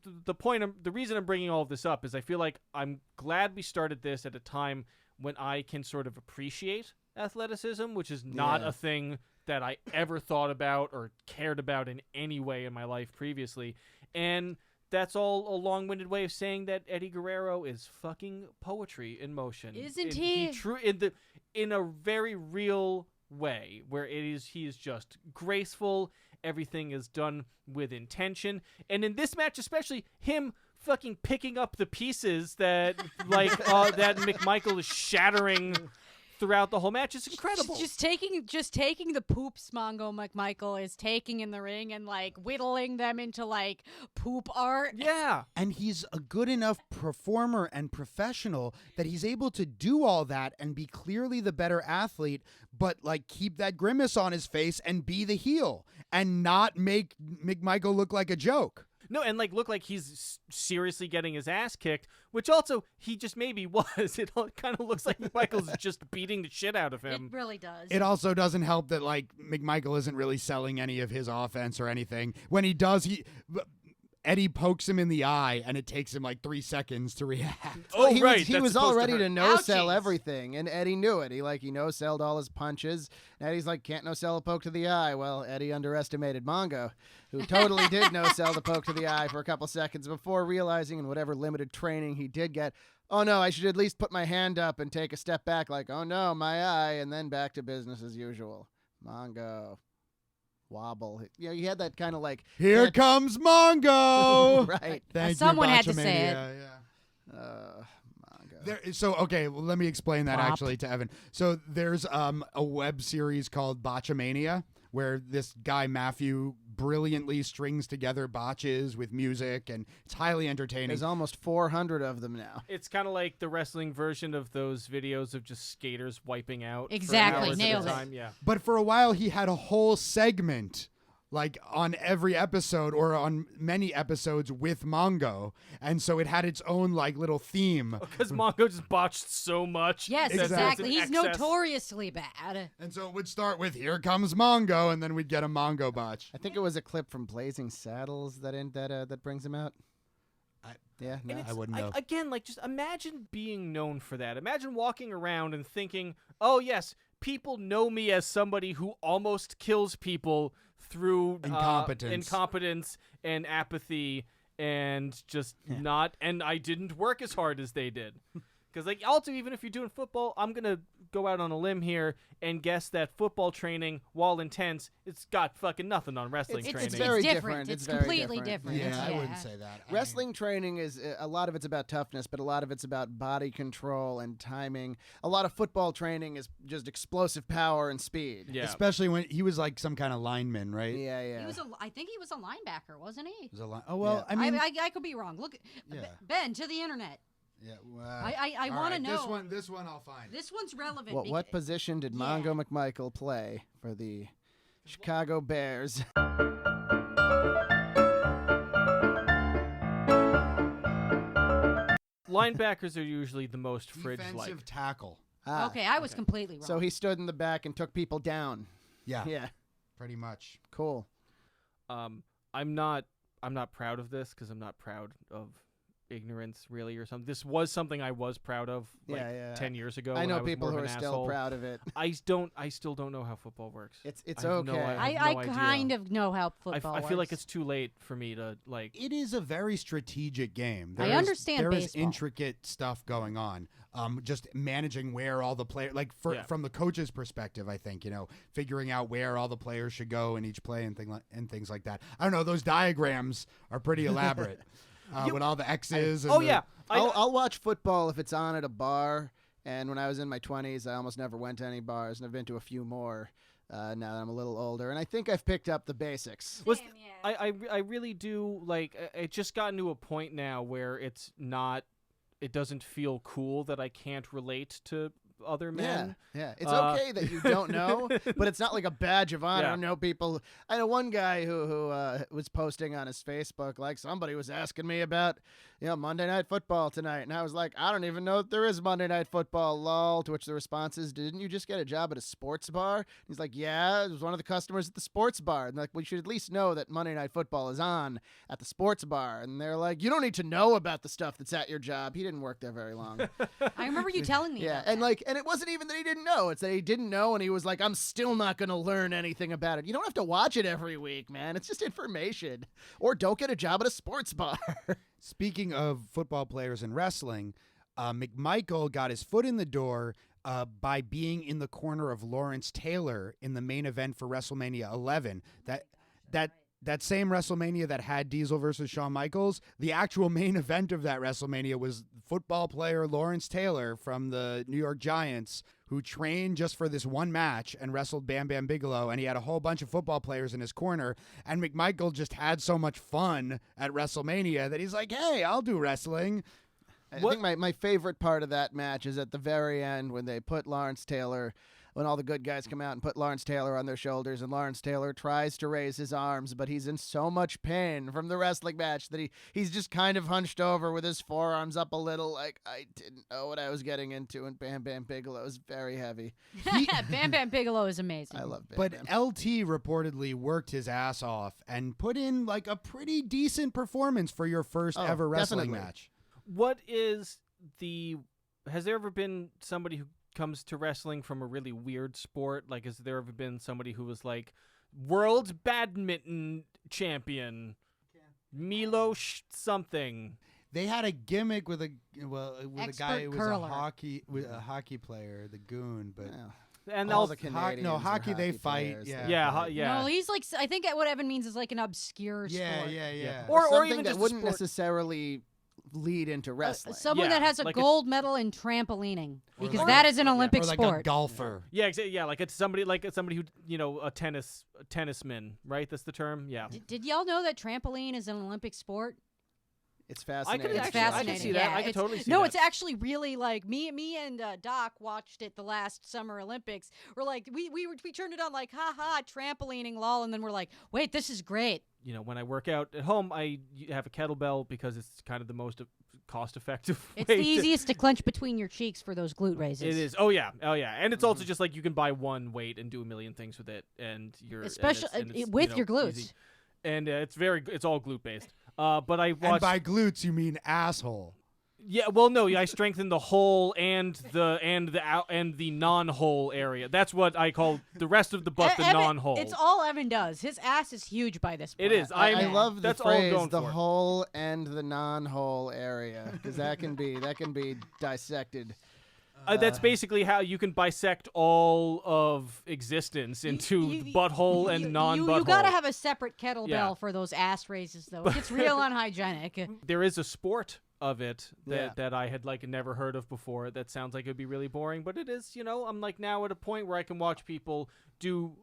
reason I'm bringing all of this up is I feel like I'm glad we started this at a time when I can sort of appreciate athleticism, which is not Yeah. a thing that I ever thought about or cared about in any way in my life previously. And that's all a long-winded way of saying that Eddie Guerrero is fucking poetry in motion. Isn't And he? In a very real way, where he is just graceful. Everything is done with intention, and in this match, especially him fucking picking up the pieces that that McMichael is shattering throughout the whole match is incredible. Just taking the poops Mongo McMichael is taking in the ring and like whittling them into like poop art. yeah. And he's a good enough performer and professional that he's able to do all that and be clearly the better athlete, but like keep that grimace on his face and be the heel and not make McMichael look like a joke. No, and like look like he's seriously getting his ass kicked, which also he just maybe was. It kind of looks like McMichael's just beating the shit out of It him. really does. It also doesn't help that like McMichael isn't really selling any of his offense or anything. When he does, Eddie pokes him in the eye, and it takes him like 3 seconds to react. Oh, he right. Was, he that's was all supposed to ready hurt. to no-sell Ouchies. everything, and Eddie knew it. He no-selled all his punches. And Eddie's like, can't no-sell a poke to the eye. Well, Eddie underestimated Mongo, who totally did no-sell the poke to the eye for a couple seconds before realizing in whatever limited training he did get, oh no, I should at least put my hand up and take a step back like, oh no, my eye, and then back to business as usual. Mongo. Wobble. You know, you had that kind of like... Here that- comes Mongo. Right. Thank you, Someone had to say it. Botchamania, yeah. Mongo. So okay, well, let me explain that Bop. actually to Evan. So there's a web series called Botchamania where this guy Matthew brilliantly strings together botches with music, and it's highly entertaining. There's almost 400 of them now. It's kind of like the wrestling version of those videos of just skaters wiping out. Exactly, for hours nailed at a it. time. Yeah. But for a while, he had a whole segment, like on every episode or on many episodes with Mongo, and so it had its own like little theme. Because Mongo just botched so much. Yes, that it was exactly. in He's excess. notoriously bad. And so it would start with "Here comes Mongo," and then we'd get a Mongo botch. I think it was a clip from Blazing Saddles that brings him out. Yeah, no. And it's, I wouldn't know. Again, like, just imagine being known for that. Imagine walking around and thinking, oh, yes, people know me as somebody who almost kills people through incompetence and apathy and just not, and I didn't work as hard as they did. Because, like, also, even if you're doing football, I'm going to go out on a limb here and guess that football training, while intense, it's got fucking nothing on wrestling It's training. very different. different. It's very completely different. different. Yeah, I Yeah. wouldn't say that. I Wrestling training is a lot of it's about toughness, but a lot of it's about body control and timing. A lot of football training is just explosive power and speed. Yeah. especially when he was like some kind of lineman, right? Yeah, yeah. I think he was a linebacker, wasn't he? It was a line. Oh well, Yeah. I mean, I could be wrong. Look, Yeah. Ben, to the internet. yeah. I all want to right, know. This one I'll find. This one's relevant. What position did Mongo McMichael play for the Chicago Bears? Linebackers are usually the most fridge-like. Defensive tackle. Okay, I was completely wrong. So he stood in the back and took people down. Yeah, Yeah, pretty much. cool. I'm not proud of this because I'm not proud of ignorance really or something. This was something I was proud of like Yeah, yeah. 10 years ago. I when know was people more who of are an still asshole. proud of it. I still don't know how football works. It's I have no okay. idea. I no idea. kind of know how football I feel like works. it's too late for me to like. It is a very strategic game. I There is- understand there is baseball. intricate stuff going on. Just managing where all the players, like Yeah. from the coach's perspective, I think figuring out where all the players should go in each play and things like that. I don't know. Those diagrams are pretty elaborate with all the X's. And Oh the- yeah, I'll watch football if it's on at a bar. And when I was in my 20s, I almost never went to any bars, and I've been to a few more now that I'm a little older. And I think I've picked up the basics. Was I really do like. It just gotten to a point now where it's not. It doesn't feel cool that I can't relate to other men. Yeah. It's Uh, okay that you don't know, but it's not like a badge of honor. Yeah. I know people. I know one guy who was posting on his Facebook like somebody was asking me about Monday Night Football tonight, and I was like, I don't even know if there is Monday Night Football. Lol. To which the response is, didn't you just get a job at a sports bar? He's like, yeah, it was one of the customers at the sports bar. And like, we should at least know that Monday Night Football is on at the sports bar. And they're like, you don't need to know about the stuff that's at your job. He didn't work there very long. I remember you telling me. Yeah, about and that. and it wasn't even that he didn't know. It's that he didn't know, and he was like, I'm still not going to learn anything about it. You don't have to watch it every week, man. It's just information. Or don't get a job at a sports bar. Speaking of football players and wrestling, McMichael got his foot in the door by being in the corner of Lawrence Taylor in the main event for WrestleMania 11. That same WrestleMania that had Diesel versus Shawn Michaels, the actual main event of that WrestleMania was football player Lawrence Taylor from the New York Giants, who trained just for this one match and wrestled Bam Bam Bigelow, and he had a whole bunch of football players in his corner, and McMichael just had so much fun at WrestleMania that he's like, hey, I'll do wrestling. I think my favorite part of that match is at the very end when they put Lawrence Taylor, when all the good guys come out and put Lawrence Taylor on their shoulders, and Lawrence Taylor tries to raise his arms, but he's in so much pain from the wrestling match that he's just kind of hunched over with his forearms up a little like, I didn't know what I was getting into, and Bam Bam Bigelow is very heavy. Bam Bam Bigelow is amazing. I love Bam But Bam. LT reportedly worked his ass off and put in like a pretty decent performance for your first Oh, ever wrestling definitely. match. What is has there ever been somebody who comes to wrestling from a really weird sport? Like, has there ever been somebody who was like world badminton champion, Milos something? They had a gimmick with a Expert guy who was curler. a hockey player, the Goon, but Yeah. And All also, the Canadians are hockey they fight, players. yeah. They Yeah, fight. yeah. No, he's like, I think what Evan means is like an obscure sport. yeah. Or Something even that just a wouldn't sport- necessarily lead into wrestling. Someone Yeah, that has a like gold medal in trampolining, Or because like that a- is an Olympic or like sport. a golfer. Yeah, yeah, like it's somebody who a tennisman, right? That's the term. Yeah. Did y'all know that trampoline is an Olympic sport? It's I fascinating. could It's actually, I fascinating. could see that. Yeah, I could it's- totally see No, that. it's actually really like me and Doc watched it the last Summer Olympics. We're like, we turned it on like, ha ha, trampolining, lol, and then we're like, wait, this is great. When I work out at home, I have a kettlebell because it's kind of the most cost-effective It's way the to- easiest to clench between your cheeks for those glute raises. It is. Oh yeah. And it's also just like you can buy one weight and do a million things with it, and you're Especially and it's, with your glutes. easy. And it's all glute based. But I And watched. by glutes, you mean asshole. Yeah, well, no, I strengthen the hole and the non-hole area. That's what I call the rest of the butt, the Evan- non-hole. It's all Evan does. His ass is huge by this point. It is. I I'm- love the that's all I'm phrase going "the for. hole and the non-hole area" because that can be dissected. That's basically how you can bisect all of existence into butthole and non-butthole. You gotta have a separate kettlebell Yeah. for those ass raises, though. It gets real unhygienic. There is a sport of it Yeah. that I had never heard of before. That sounds like it would be really boring, but it is. I'm now at a point where I can watch people do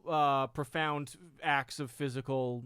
profound acts of physical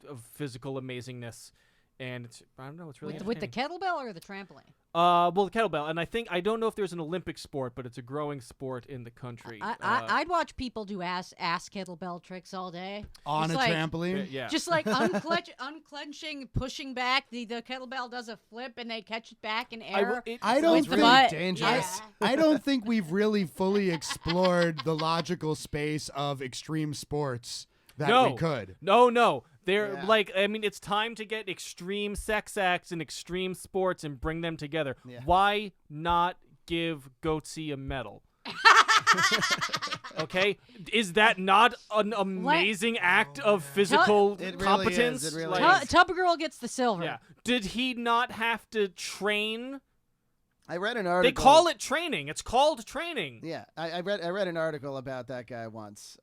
amazingness, and I don't know. It's really With the entertaining. kettlebell or the trampoline? Well, the kettlebell, and I don't know if there's an Olympic sport, but it's a growing sport in the country. I'd watch people do ass kettlebell tricks all day. On Just a like- trampoline? yeah. Just like unclenching, pushing back. The kettlebell does a flip and they catch it back in air. I don't with the think- butt. dangerous. Yeah. I don't think we've really fully explored the logical space of extreme sports that No. we could. No. They're Yeah. it's time to get extreme sex acts and extreme sports and bring them together. Yeah. Why not give Goatsy a medal? Okay? Is that not an amazing act of physical It really is. competence? It really Like- is. Tub Girl gets the silver. Yeah. Did he not have to train? I read an article. They call it training. It's called training. Yeah, I read an article about that guy once.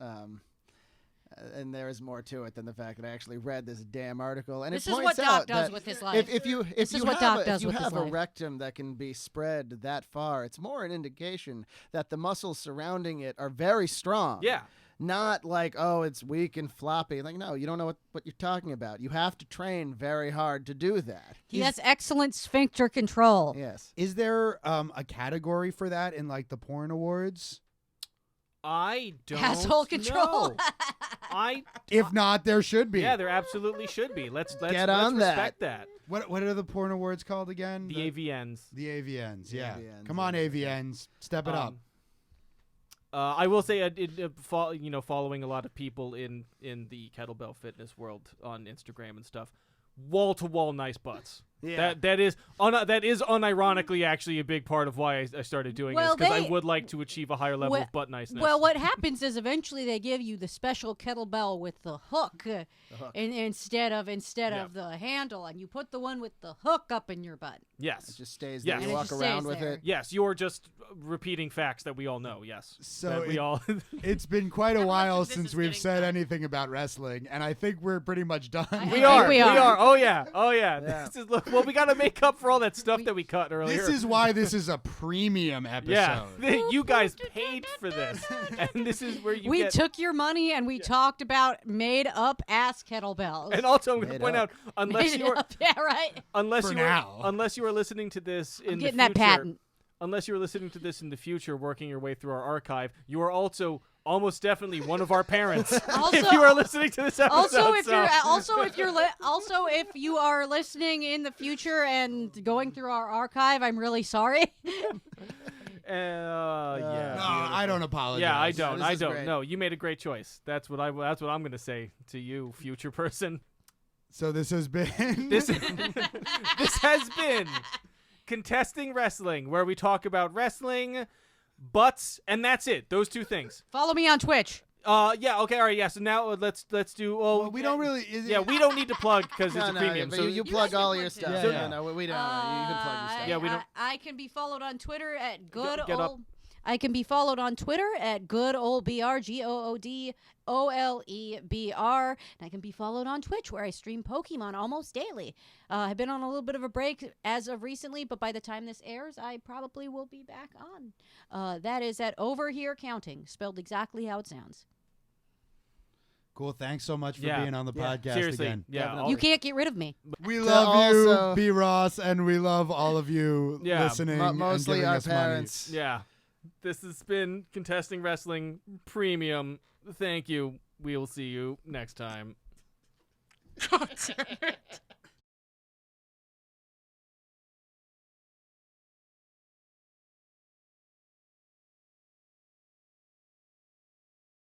And there is more to it than the fact that I actually read this damn article. And This it is points what Doc out does that with his life. if you This is what have Doc does if you with his have a life. rectum that can be spread that far, it's more an indication that the muscles surrounding it are very strong. Yeah. Not like, oh, it's weak and floppy. Like, no, you don't know what you're talking about. You have to train very hard to do that. He has excellent sphincter control. Yes. Is there a category for that in the porn awards? I don't Asshole control. know. If not, there should be. Yeah, there absolutely should be. Let's Get on that. respect that. What are the porn awards called again? The AVNs. The AVNs, The yeah. AVNs, Come on, AVNs. Step it up. I will say, following a lot of people in the kettlebell fitness world on Instagram and stuff, wall to wall nice butts. Yeah. That is unironically actually a big part of why I started doing Well, this, because they- I would like to achieve a higher level Well- of butt niceness. Well, what happens is eventually they give you the special kettlebell with the hook, hook. instead of the handle, and you put the one with the hook up in your butt. yes, It just stays Yes. there. And You it walk just around stays with there. it. yes, you're just repeating facts that we all know. Yes, So that we all. It's been quite a How much while of this since is we've getting said done? anything about wrestling, and I think we're pretty much done. I We think are. we are. Oh yeah. Yeah. This is well. We got to make up for all that stuff that we cut earlier. This is why this is a premium episode. Yeah, you guys paid for this, and this is where you We get. took your money and we talked about made up ass kettlebells. And also, I'm going to Made point up. out, unless Made you're up. Yeah, right. unless For you now. are unless you are listening to this in I'm the getting future, that patent. unless you're listening to this in the future, working your way through our archive, you are also almost definitely one of our parents. Also- if you are listening to this episode, Also, if you are listening in the future and going through our archive, I'm really sorry. yeah. No, I don't apologize. Yeah, I This don't. I is don't. great. No, you made a great choice. That's what I'm going to say to you, future person. So this has been This this has been Contesting Wrestling, where we talk about wrestling, butts, and that's it. Those two things. Follow me on Twitch. Yeah. Okay. All right. Yeah. So now let's do. Oh, Well, we don't really. Yeah, we don't need to plug because it's No, a no, premium. but so you guys plug can all plug your too. stuff. Yeah. No, we don't. You can plug your stuff. Yeah, we don't- I can be followed on Twitter at Get up. I can be followed on Twitter at GoodOldBR, GoodOlebr. And I can be followed on Twitch, where I stream Pokemon almost daily. I've been on a little bit of a break as of recently, but by the time this airs, I probably will be back on. That is at Over Here Counting, spelled exactly how it sounds. Cool. Thanks so much for Yeah. being on the Yeah. podcast Seriously, again. yeah. Definitely. You can't get rid of me. We To love you, also- B. Ross, and we love all of you Yeah. listening. and Mostly giving our us money. parents. Yeah. This has been Contesting Wrestling Premium. Thank you. We will see you next time. God damn it.